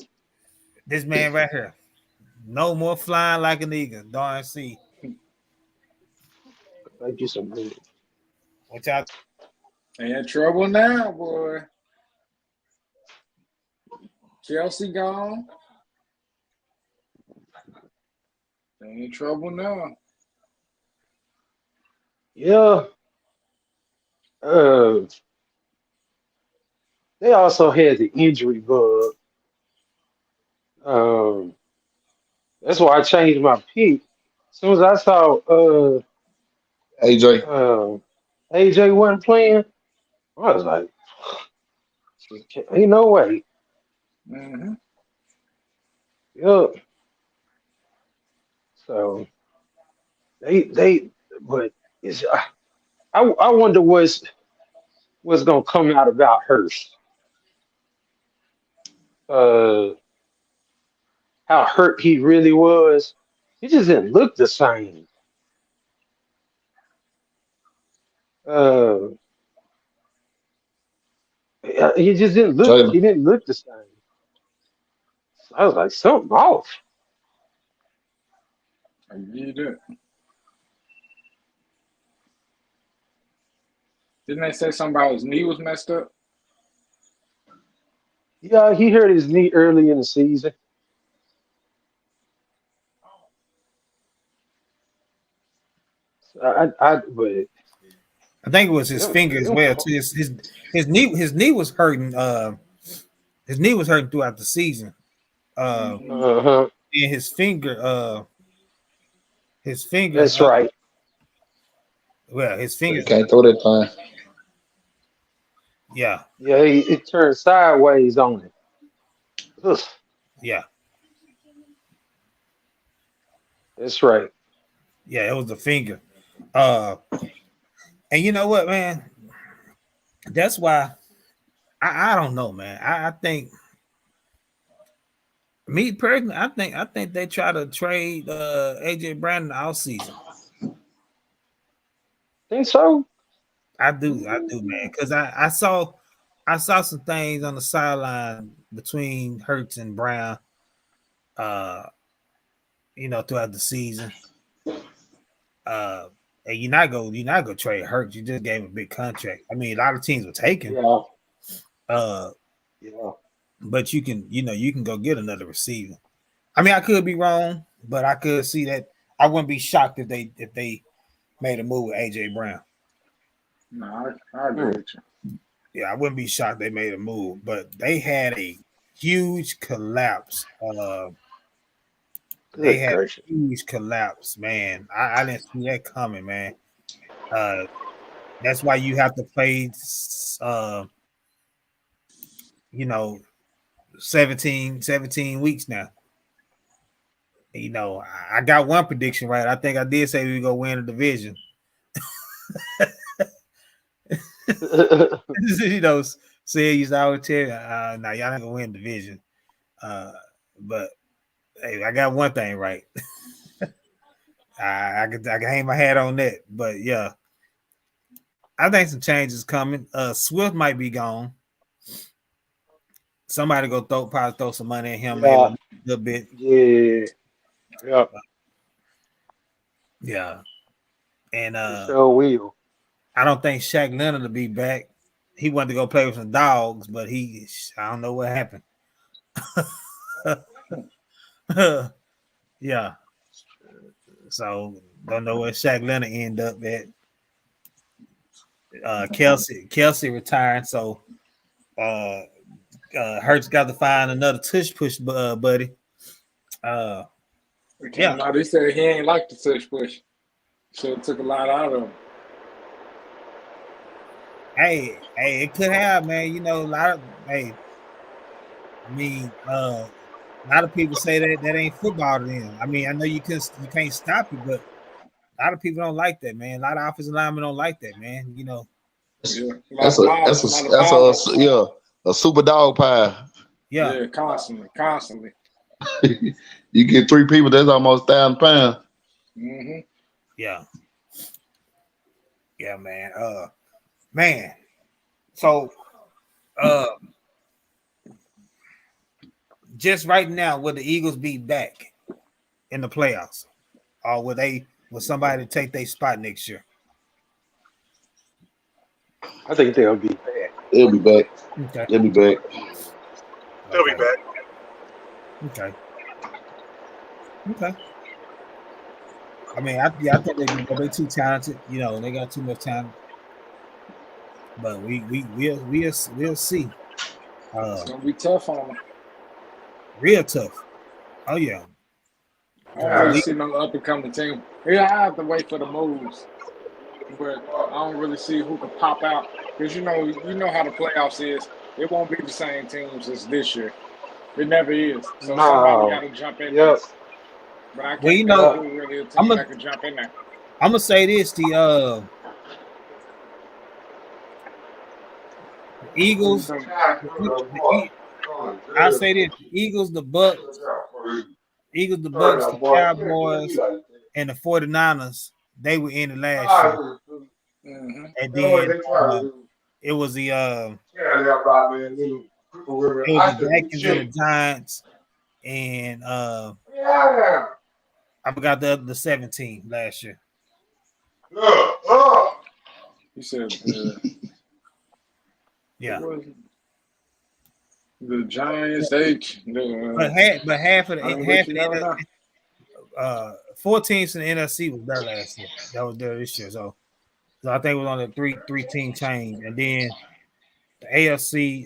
this man right here, no more flying like an eagle. Darn see. Thank you so much. What y'all? Ain't in trouble now, boy. Chelsea gone. Ain't in trouble now. Yeah. They also had the injury bug. That's why I changed my pick. As soon as I saw AJ wasn't playing, I was like, ain't no way. Mm-hmm. Yep. So but it's I wonder what's gonna come out about Hurst. How hurt he really was. He just didn't look the same. He just didn't look. He didn't look the same. So I was like, something off. I get it. Didn't they say something about his knee was messed up? Yeah, he hurt his knee early in the season. But I think it was his finger as well too. His knee was hurting. His knee was hurting throughout the season. And his finger. That's right. Well, his finger can't throw that time. Yeah. Yeah, it turned sideways on him. Ugh. Yeah. That's right. Yeah, it was the finger. And you know what, man? That's why I don't know, man. I think me personally, I think they try to trade AJ Brown in the offseason. Think so? I do, man. Because I saw some things on the sideline between Hurts and Brown, throughout the season. And you're not gonna trade Hurts. You just gave him a big contract. I mean, a lot of teams were taking. Yeah. Yeah. but you can go get another receiver. I mean, I could be wrong, but I could see that. I wouldn't be shocked if they made a move with AJ Brown. No, I agree with you. Yeah, I wouldn't be shocked they made a move, but they had a huge collapse. They had a huge collapse, man. I didn't see that coming, man. That's why you have to play, 17 weeks now. I got one prediction right. I think I did say we go win the division. Say you always tell you, nah, y'all not gonna win the division. But hey, I got one thing right. I can hang my hat on that. But yeah, I think some changes coming. Swift might be gone. Somebody probably throw some money at him, maybe a little bit. Yeah. And so will. I don't think Shaq Leonard will be back. He wanted to go play with some dogs, but I don't know what happened. Yeah. So don't know where Shaq Leonard end up at. Kelsey retiring, so Hurts got to find another tush push buddy. Yeah, they said he ain't like the tush push, so it took a lot out of him. Hey, it could have, man. A lot of a lot of people say that ain't football to them. I mean, I know you can't stop it, but a lot of people don't like that, man. A lot of offensive linemen don't like that, man. That's a super dog pie. Yeah, constantly. You get 3 people, that's almost 1,000 pounds. Mm-hmm. Yeah, man. So, just right now, will the Eagles be back in the playoffs, or will somebody take their spot next year? I think they'll be back. They'll be back. Okay. They'll be back. They'll be back. Okay. I mean, I think they're too talented. They got too much talent. But we'll see. It's gonna be tough on them. Real tough. Oh yeah. I don't really see no up and coming team. Yeah, I have to wait for the moves, but I don't really see who can pop out because you know how the playoffs is. It won't be the same teams as this year. It never is. So somebody got to jump in there. But I can't know who really a team that can jump in there. I'm gonna say this: the Eagles. I say this: Eagles, the Bucks, the Cowboys, and the 49ers. They were in the last year, and then it was the Vikings and the Giants, and I forgot the 17 last year. You said yeah. The Giants, but half of the 4 teams in the NFC was there last year. That was there this year. So I think it was on the three team change, and then the AFC,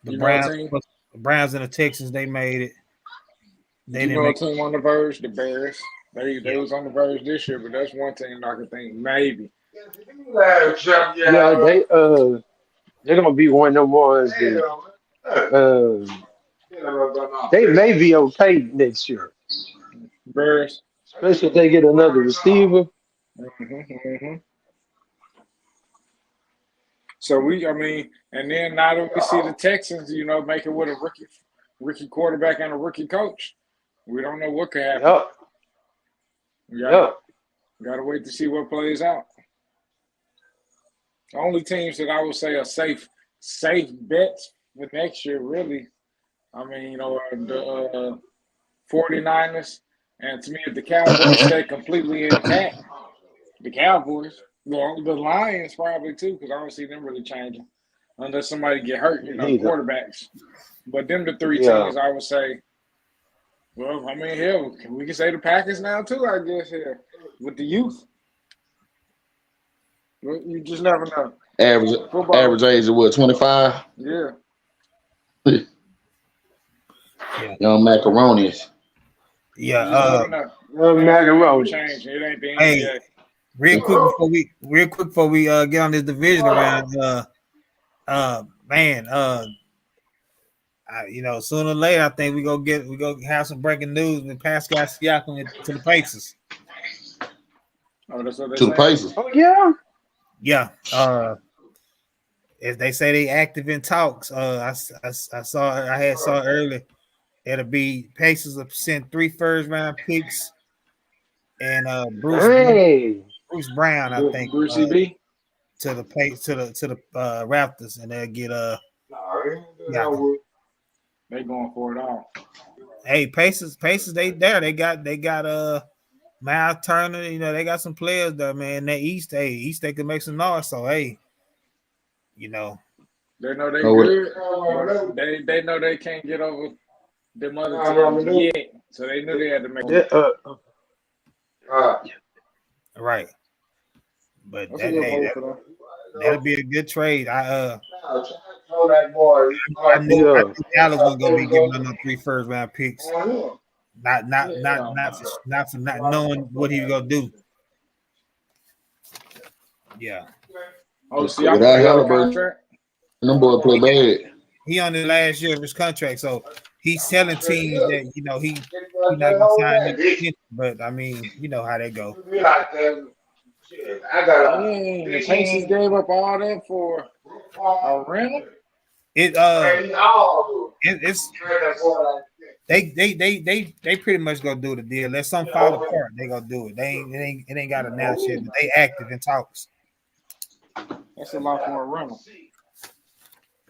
the Browns and the Texans, they made it. They didn't make a team on the verge. The Bears, they was on the verge this year, but that's one team I could think maybe. Yeah, they're gonna be one of them ones that they may be okay next year. Bears, especially if they get another receiver. So and then now that we see the Texans, make it with a rookie quarterback and a rookie coach, we don't know what could happen. Got to wait to see what plays out. The only teams that I would say are safe bets for next year, really, the 49ers, and to me, if the Cowboys stay completely intact, the Cowboys, the Lions probably too, because I don't see them really changing. unless somebody get hurt, quarterbacks. But them the three Yeah. teams I would say. Well, I mean, hell, we can say the Packers now too, I guess, here with the youth. Well, you just never know. Average age of what, 25? Yeah. Young macaronis. Yeah. Young macaroni. Change. It ain't the NBA. Hey, real quick before we get on this division round, sooner or later, I think we go have some breaking news with Pascal Siakam to the Pacers. Oh, that's what they to the Pacers. Oh yeah. Yeah. If they say they active in talks, I saw earlier. It'll be Pacers have sent 3 first-round picks and Bruce Brown, I think, Brucey B to the Raptors, and they'll get they going for it all. Hey, Pacers, they there. They got Miles Turner. They got some players there, man. That East they can make some noise. So hey, they know they good. They know they can't get over them other teams yet. So they knew they had to make it. Right. But that'll be a good trade. I knew Dallas was gonna be giving them 3 first-round picks. Not for not knowing what he was gonna do. Yeah. Oh, see, without Halliburton, them boy play bad. He on the last year of his contract, so he's telling teams that he not gonna sign him. But I mean, you know how they go. The Pacers gave up all that for a rental. It's they pretty much gonna do the deal. Let some fall apart, they gonna do it. It ain't got announced yet, but they active in talks. That's a lot for a rental.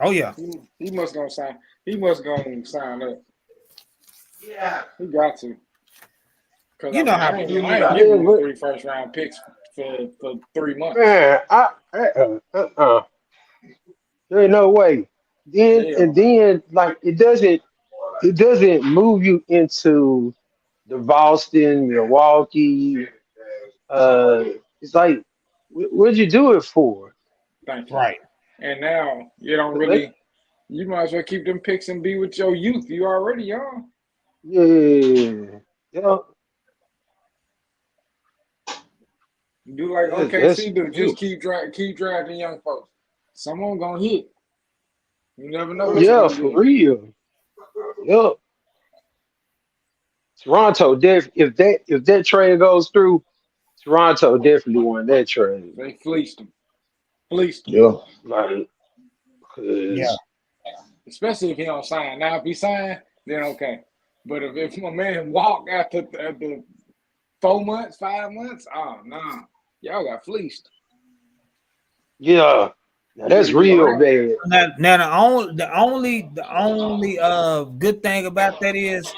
Oh yeah, he must gonna sign. He must gonna sign up. Yeah, he got to. You know how I ain't giving 3 first-round picks for 3 months. Man, there ain't no way. Then like it doesn't move you into the Boston, Milwaukee. It's like, what'd you do it for? Thank you. Right. And now you don't really. You might as well keep them picks and be with your youth. You already young. Yeah. Do like OKC do. Just keep drafting young folks. Someone gonna hit. You never know. For real. Yep. Toronto, if that trade goes through, Toronto definitely won that trade. They fleeced them. Yeah. Like, especially if he don't sign. Now, if he sign, then okay. But if my man walk after 4 months, 5 months, oh no, y'all got fleeced. Yeah, now that's real bad. Now the only good thing about that is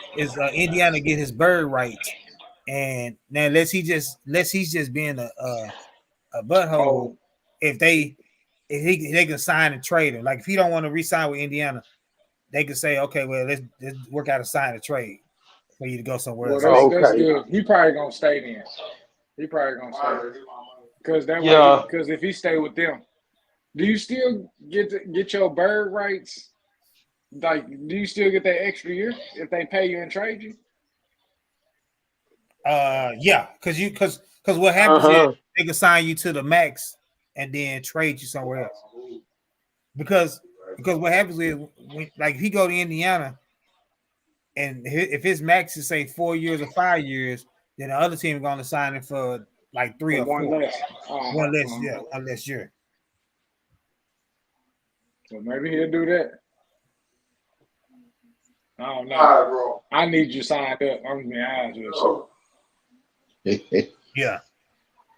Indiana get his bird rights, and now unless he's just being a butthole, if they can sign and trade him. Like if he don't want to re-sign with Indiana, they can say, okay, well let's work out a sign and trade for you to go somewhere else. That's good. He probably gonna stay then. Because because if he stay with them, do you still get your bird rights? Like, do you still get that extra year if they pay you and trade you? Yeah, because what happens is they can sign you to the max and then trade you somewhere else. Because what happens is if he go to Indiana and if his max is say 4 years or 5 years, then the other team is going to sign him for like 3 or 4. One less. One less year. So maybe he'll do that. I don't know. Bro. I need you signed up. I'm being honest with you. Yeah.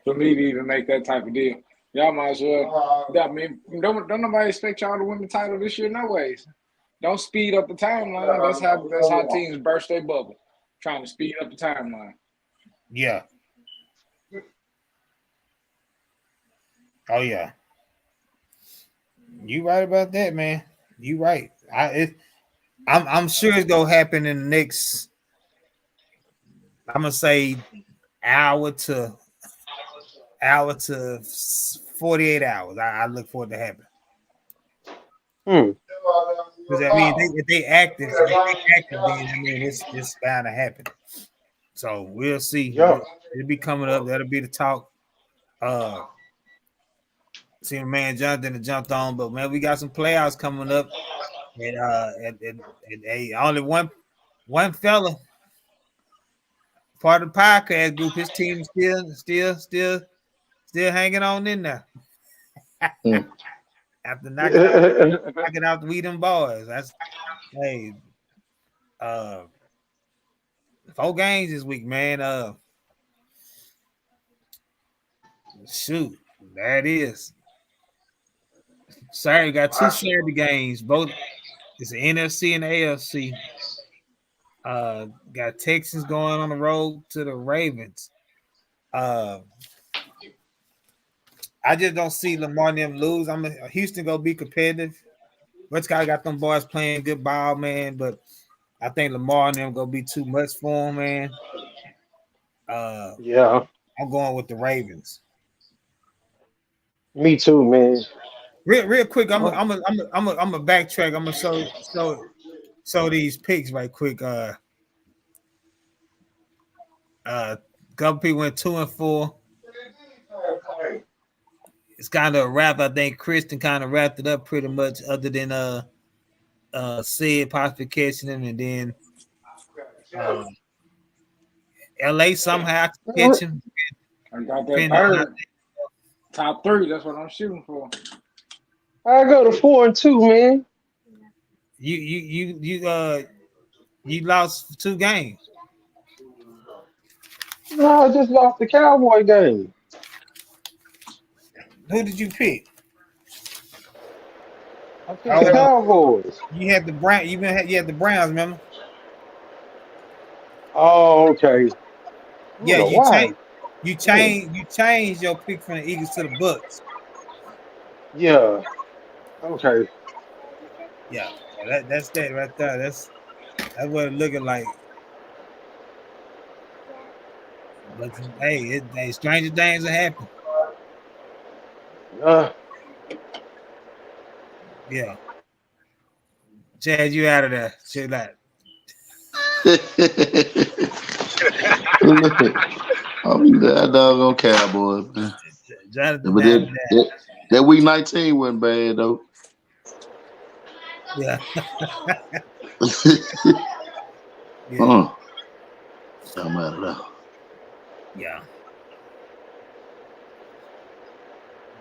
For me to even make that type of deal. Y'all might as well. I mean, don't nobody expect y'all to win the title this year, no ways. Don't speed up the timeline. That's how teams burst their bubble. Trying to speed up the timeline. Yeah. Oh yeah. You right about that, man. You right. I'm sure it's gonna happen in the next. I'm gonna say hour to 48 hours. I look forward to happen. Because I mean, if they active, then I mean it's bound to happen. So we'll see. Yeah. It'll be coming up. That'll be the talk. See, my man Jonathan jumped on, but man, we got some playoffs coming up, and only one fella part of the podcast group. His team still hanging on in there. After knocking out the Weedham boys. That's 4 games this week, man. Shoot, that is. Sorry, got 2 Saturday games. Both it's the NFC and the AFC. Got Texans going on the road to the Ravens. I just don't see Lamar and them lose. Houston gonna be competitive. Westcott got them boys playing good ball, man, but I think Lamar and them gonna be too much for him, man. Yeah. I'm going with the Ravens. Me too, man. Real quick, I'm a backtrack. I'm gonna show these picks right quick. Couple people went 2 and 4. It's kind of a wrap. I think Kristen kind of wrapped it up pretty much, other than Sid possibly catching him, and then LA somehow catch him. I got that bird. Top 3. That's what I'm shooting for. I go to 4-2, man. You lost 2 games. No, I just lost the Cowboy game. Who did you pick? I picked the Cowboys. You had the Browns. You had the Browns, remember? Oh, okay. Yeah, you changed your pick from the Eagles to the Bucks. Yeah. Okay. Yeah, that's that right there. That's what it looking like. But hey, stranger things are happening. Yeah. Chad, you out of there. Chill out. I'll be that doggone Cowboys, man. But that week 19 wasn't bad though. Yeah. Yeah. I'm out of there. Yeah.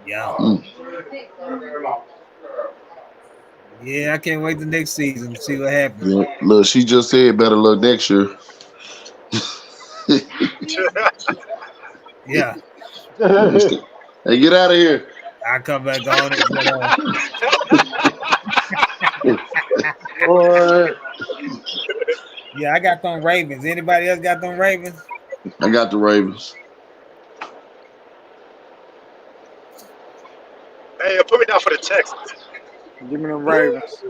Yeah. Yeah, I can't wait the next season to see what happens. Yeah. Look, she just said better luck next year. Yeah. Hey, get out of here. I'll come back on it. Yeah, I got them Ravens. Anybody else got them Ravens? I got the Ravens. Hey, put me down for the Texans. Give me them Ravens.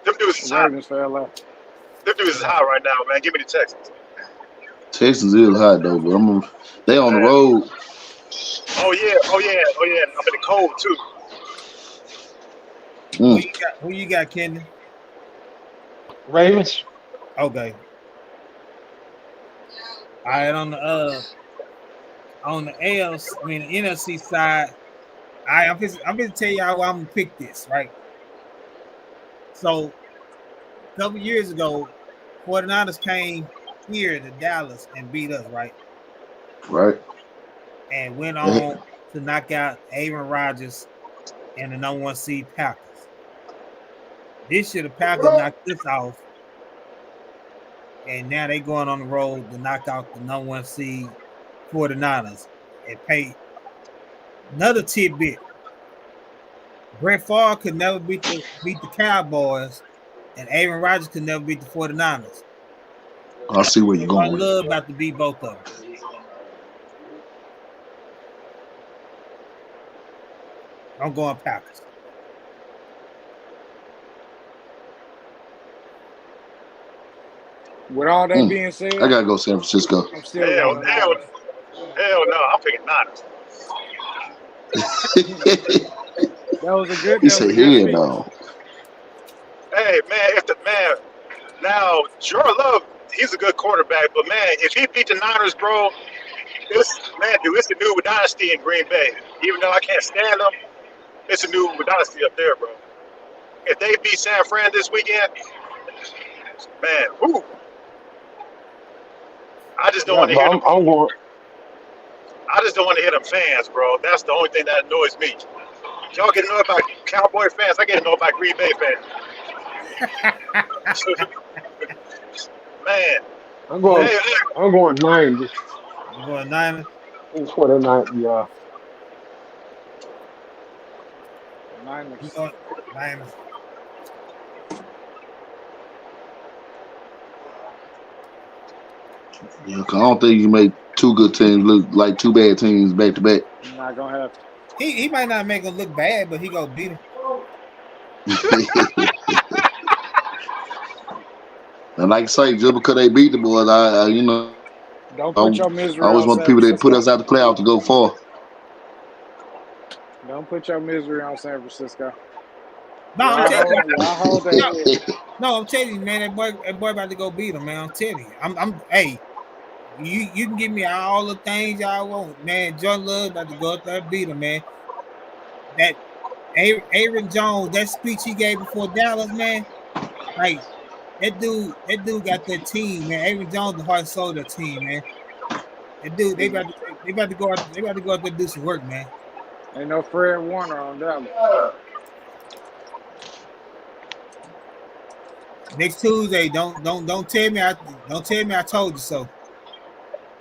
Them dudes is hot. Ravens for LA. Them dudes is hot right now, man. Give me the Texans. Texans is hot though, but they on the road. Oh yeah. I'm in the cold too. Who you got, Kendon? Ravens. Okay. All right, on the ALC, the NFC side, I'm gonna tell y'all why I'm gonna pick this, right? So a couple years ago, 49ers came here to Dallas and beat us, right? Right. And went on to knock out Aaron Rodgers and the number 1 seed Packers. This year the Packers knocked this off, and now they going on the road to knock out the number 1 seed 49ers and pay. Another tidbit: Brett Favre could never beat the Cowboys, and Aaron Rodgers could never beat the 49ers. I see where you're going. I love about to beat both of them. I'm going Packers. With all that being said, I gotta go San Francisco. I'm still going Niners. Hell no, I'm picking Niners. That was a good. He said, "Hell no." Hey man, now Jordan Love, he's a good quarterback, but man, if he beat the Niners, bro, it's a new dynasty in Green Bay. Even though I can't stand them, it's a new dynasty up there, bro. If they beat San Fran this weekend, man, whoo. I just don't want to hear them. I just don't want to hear them fans, bro. That's the only thing that annoys me. Y'all get annoyed by Cowboy fans. I get annoyed by Green Bay fans. Man. I'm going 90. You going Niners? It's for the night, yeah. Niners. You going Niners? Yeah, 'cause I don't think you can make two good teams look like two bad teams back to back. You're not gonna have to. He might not make them look bad, but he gonna beat them. And like I say, just because they beat the boys, Don't put your misery I always on want San people that put Francisco. us out the playoff to go far. Don't put your misery on San Francisco. No, I'm telling you. I hold that. No, I'm telling you, man. That boy about to go beat him, man. I'm telling you. Hey, you can give me all the things y'all want, man. Jordan Love about to go up there and beat him, man. That Aaron Jones, that speech he gave before Dallas, man. Like that dude got that team, man. Aaron Jones, the heart and soul of that team, man. That dude, they about to go out there and do some work, man. Ain't no Fred Warner on that one. Next Tuesday, don't tell me I told you so.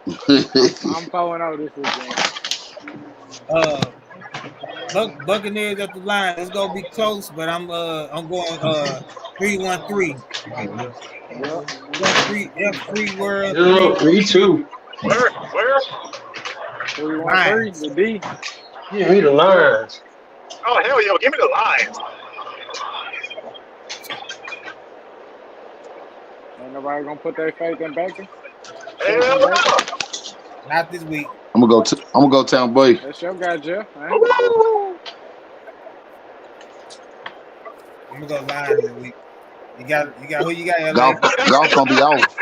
I'm 4-0 this weekend. Buccaneers at the line. It's gonna be close, but I'm going 3-1-3. Yep. F3 world. 3-2. Where? 3-1-3. The D. Yeah, me the Lions. Oh hell yeah, give me the Lions. Ain't nobody gonna put their faith in Baker. Hell no. Not this week. I'm gonna go Tampa Bay. That's your guy, Jeff. I'm gonna go Lions this week. You got who you got? LA? Golf gonna be off.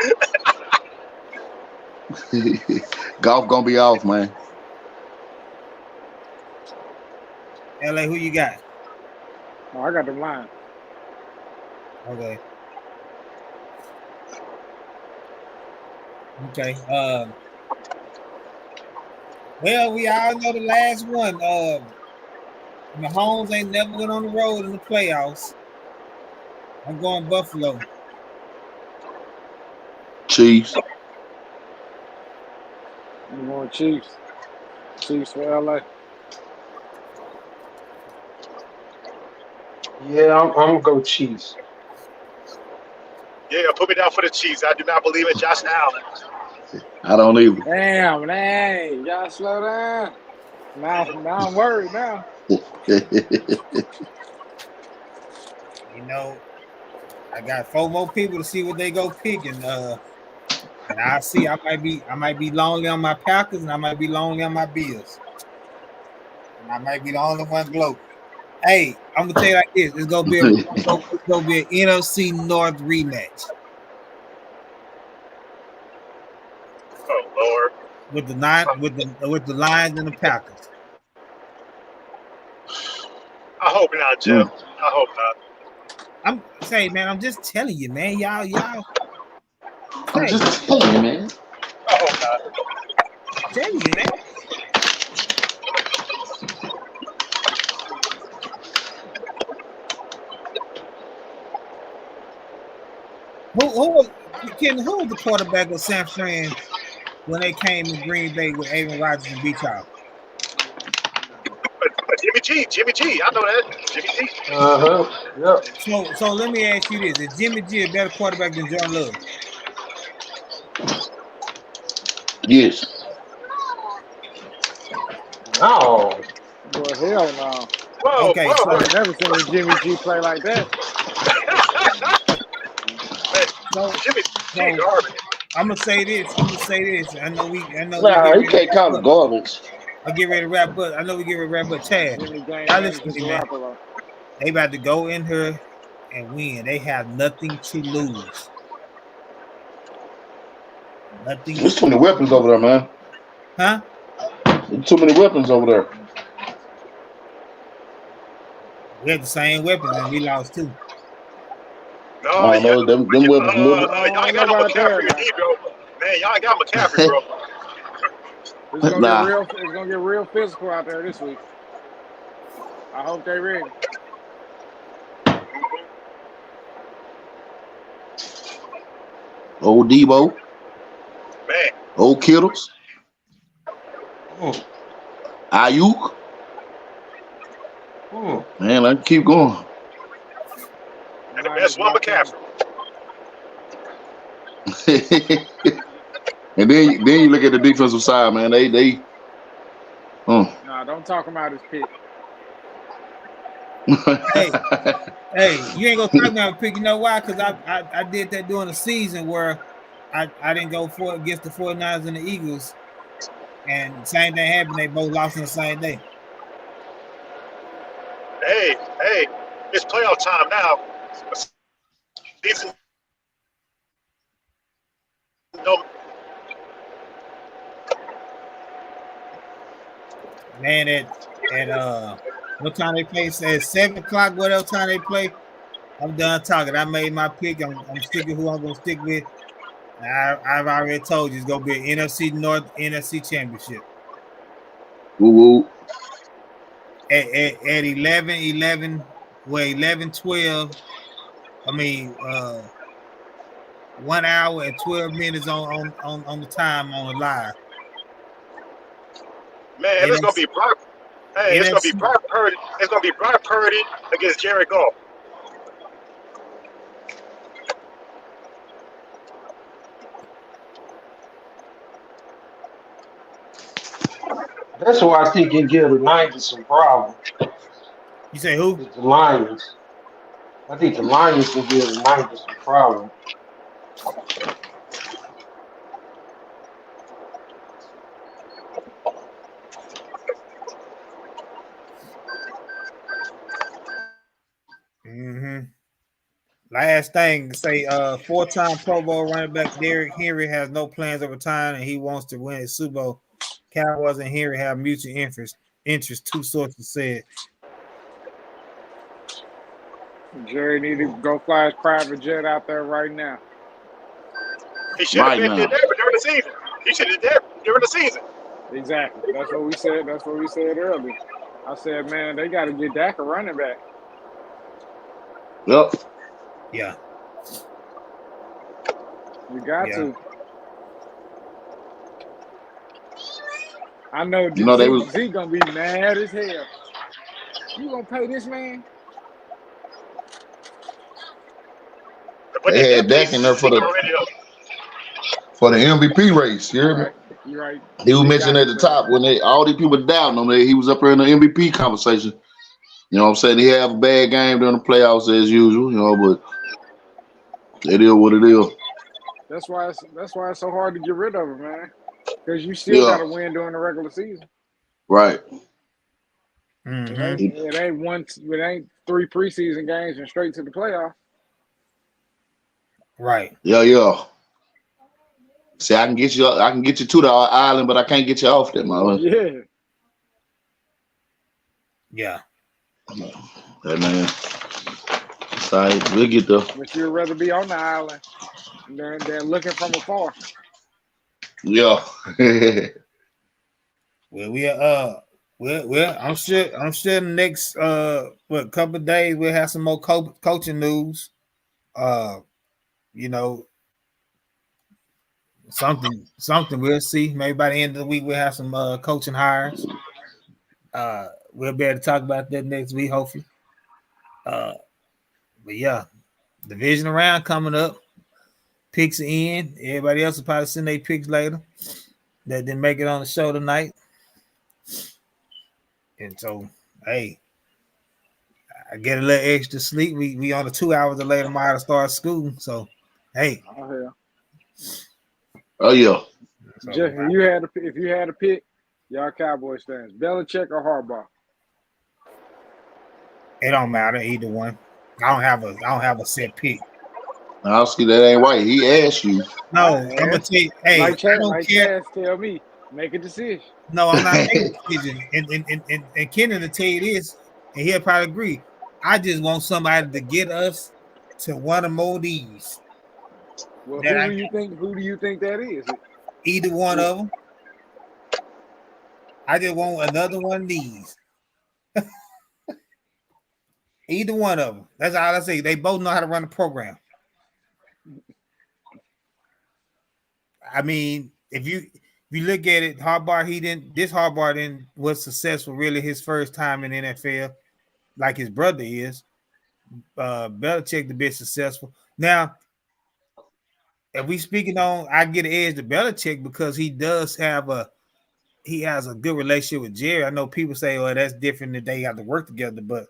Golf gonna be off, man. LA, who you got? Oh, I got them Lions. Okay. Well, we all know the last one. Mahomes ain't never went on the road in the playoffs. I'm going Buffalo. Chiefs. I'm going Chiefs. Chiefs for LA. Yeah, I'm gonna go Chiefs. Yeah, put me down for the Chiefs. I do not believe in Josh Allen. I don't either. Damn, y'all slow down. Now I'm worried now. You know, I got 4 more people to see what they go pick, and I see I might be lonely on my Packers, and I might be lonely on my Bills, and I might be the only one gloat. Hey, I'm gonna tell you like this: it's gonna be an NFC North rematch. Oh Lord. With the Lions and the Packers. I hope not, Jeff. I hope not. I'm saying, man, I'm just telling you, man. Y'all. I'm just telling you, man. I hope not. I'm telling you, man. Who was the quarterback of San Fran when they came to Green Bay with Aaron Rodgers and beat y'all? Jimmy G. I know that. Jimmy G. Yep. So let me ask you this: is Jimmy G a better quarterback than Jordan Love? Yes. No. Boy, hell no. Okay, so I've never seen Jimmy G play like that. Jimmy G garbage. I'm gonna say this. I know. Nah, you can't call it garbage. I get ready to wrap up. I know we get ready to wrap up. Chad, Jimmy Gang y'all manages listen to me, man. Garoppolo. They about to go in here and win. They have nothing to lose. Nothing. There's too many weapons over there, man. Huh? There's too many weapons over there. We had the same weapons and we lost too. No, them weapons. y'all ain't got no McCaffrey in bro. Man, y'all ain't got McCaffrey, bro. It's gonna get real physical out there this week. I hope they ready. Old Debo. Man. Old Kittles. Ayuk. Man, I can keep going. And the best one, McCaffrey. And then you look at the defensive side, man. They Nah, don't talk about his pick. Hey, you ain't gonna talk about a pick. You know why? Because I did that during the season where I didn't go for it against the 49ers and the Eagles. And same thing happened. They both lost on the same day. Hey, it's playoff time now. Season. No. Man, at what time they play? At 7:00, whatever time they play. I'm done talking. I made my pick. I'm sticking who I'm gonna stick with. I've already told you it's gonna be an NFC North NFC Championship. Woo. At 11, 12. I mean, 1 hour and 12 minutes on the time on the live. Man, it's gonna be Brock. Hey, it's gonna be Brock Purdy. It's gonna be Brock Purdy against Jared Goff. That's why I think you give the Niners some problems. You say who? It's the Lions. I think the Lions will give the Niners some problems. Last thing, say four-time Pro Bowl running back Derrick Henry has no plans of retiring and he wants to win a Super Bowl. Cowboys and Henry have mutual interest, two sources said. Jerry need to go fly his private jet out there right now. He should have been there during the season. He should have been there during the season. Exactly. That's what we said earlier. I said, man, they got to get Dak a running back. Yep. Yeah. You got to. I know Zeke gonna be mad as hell. You gonna pay this man? They had Dak in there for the MVP race. You hear me? You're right. He was mentioned at the top when all these people doubting him. He was up there in the MVP conversation. You know what I'm saying? He have a bad game during the playoffs as usual, you know, but it is what it is. That's why it's so hard to get rid of him, man. Because you still got to win during the regular season. Right. Mm-hmm. It ain't 3 preseason games and straight to the playoffs. Right. Yeah. See, I can get you to the island, but I can't get you off there, man. Yeah. Hey, man. Sorry, we'll get there. But you'd rather be on the island than looking from afar. Yeah. Well, I'm sure the next couple of days we'll have some more coaching news. You know, something we'll see. Maybe by the end of the week we'll have some coaching hires. We'll be able to talk about that next week, hopefully. But yeah, divisional round coming up. Picks are in. Everybody else will probably send their picks later. That didn't make it on the show tonight. And so, hey, I get a little extra sleep. We on a 2 hours delay tomorrow to start school. So, hey. Oh yeah. So, Jeff, if you had to pick, y'all Cowboys fans, Belichick or Harbaugh? It don't matter either one. I don't have a set pick. Honestly, that ain't right. He asked you. No, I'm gonna tell you. Hey, I don't care. Tell me, make a decision. No, I'm not making a decision. And Kenan will tell you this, and he'll probably agree. I just want somebody to get us to one of more these. Well, who do you think that is? Either one of them. I just want another one of these. Either one of them. That's all I say. They both know how to run the program. I mean, if you look at it, Harbaugh was successful really his first time in the NFL, like his brother is. Belichick to be successful. Now, if we speaking on, I get an edge to Belichick because he has a good relationship with Jerry. I know people say, "Oh, that's different that they have to work together," but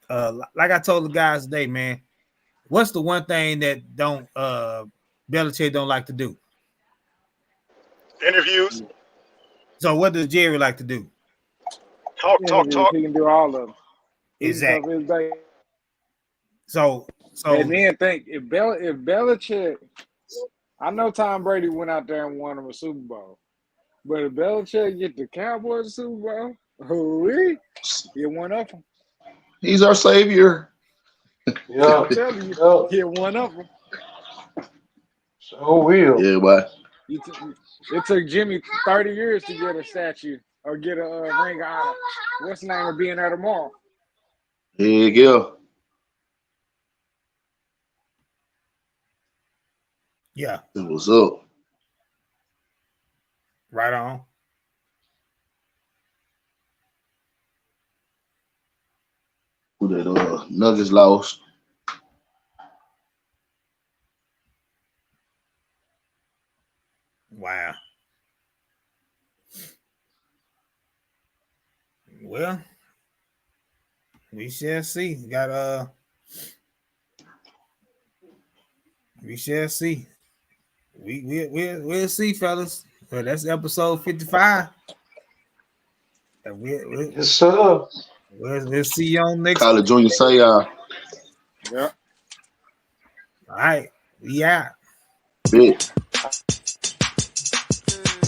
like I told the guys today, man, what's the one thing that Belichick don't like to do? Interviews. So what does Jerry like to do? Talk. He can do all of them. Exactly. So and then think if Belichick, I know Tom Brady went out there and won him a Super Bowl, but if Belichick get the Cowboys a Super Bowl, he one up them. He's our savior. Yeah, I'm telling you, get one up them. So will. Yeah, but it took Jimmy 30 years to get a statue or get a ring of honor. What's the name of being there tomorrow? Here you go. Yeah. What's up? Right on. Who that Nuggets lost. Wow. Well, we shall see. We shall see. We'll see, fellas. But that's episode 55. Yes, sir. We'll see you on next. College Junior say, Yeah. All right. We out. Bit.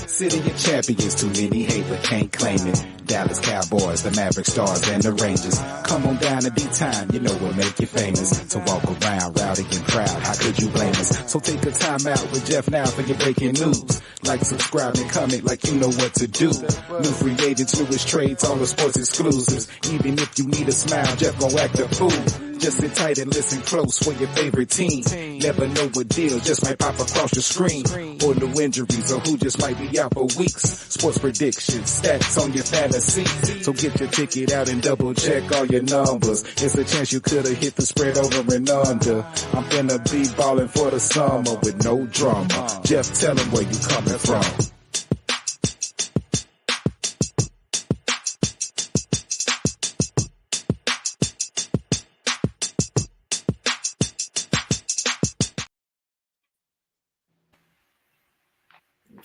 City of champions, too many hate but can't claim it. Dallas Cowboys, the Maverick Stars, and the Rangers. Come on down to D-Time, you know what make you famous. To walk around rowdy and proud, how could you blame us? So take a time out with Jeff now for your breaking news. Like, subscribe, and comment like you know what to do. New free agents, newest trades, all the sports exclusives. Even if you need a smile, Jeff gon' act a fool. Just sit tight and listen close for your favorite team. Never know what deal just might pop across your screen. Or new injuries or who just might be out for weeks. Sports predictions, stats on your fantasy. So get your ticket out and double check all your numbers. It's a chance you could have hit the spread over and under. I'm finna be ballin' for the summer with no drama. Jeff, tell him where you coming from.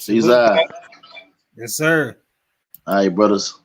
He's out. Yes, sir. All right, brothers.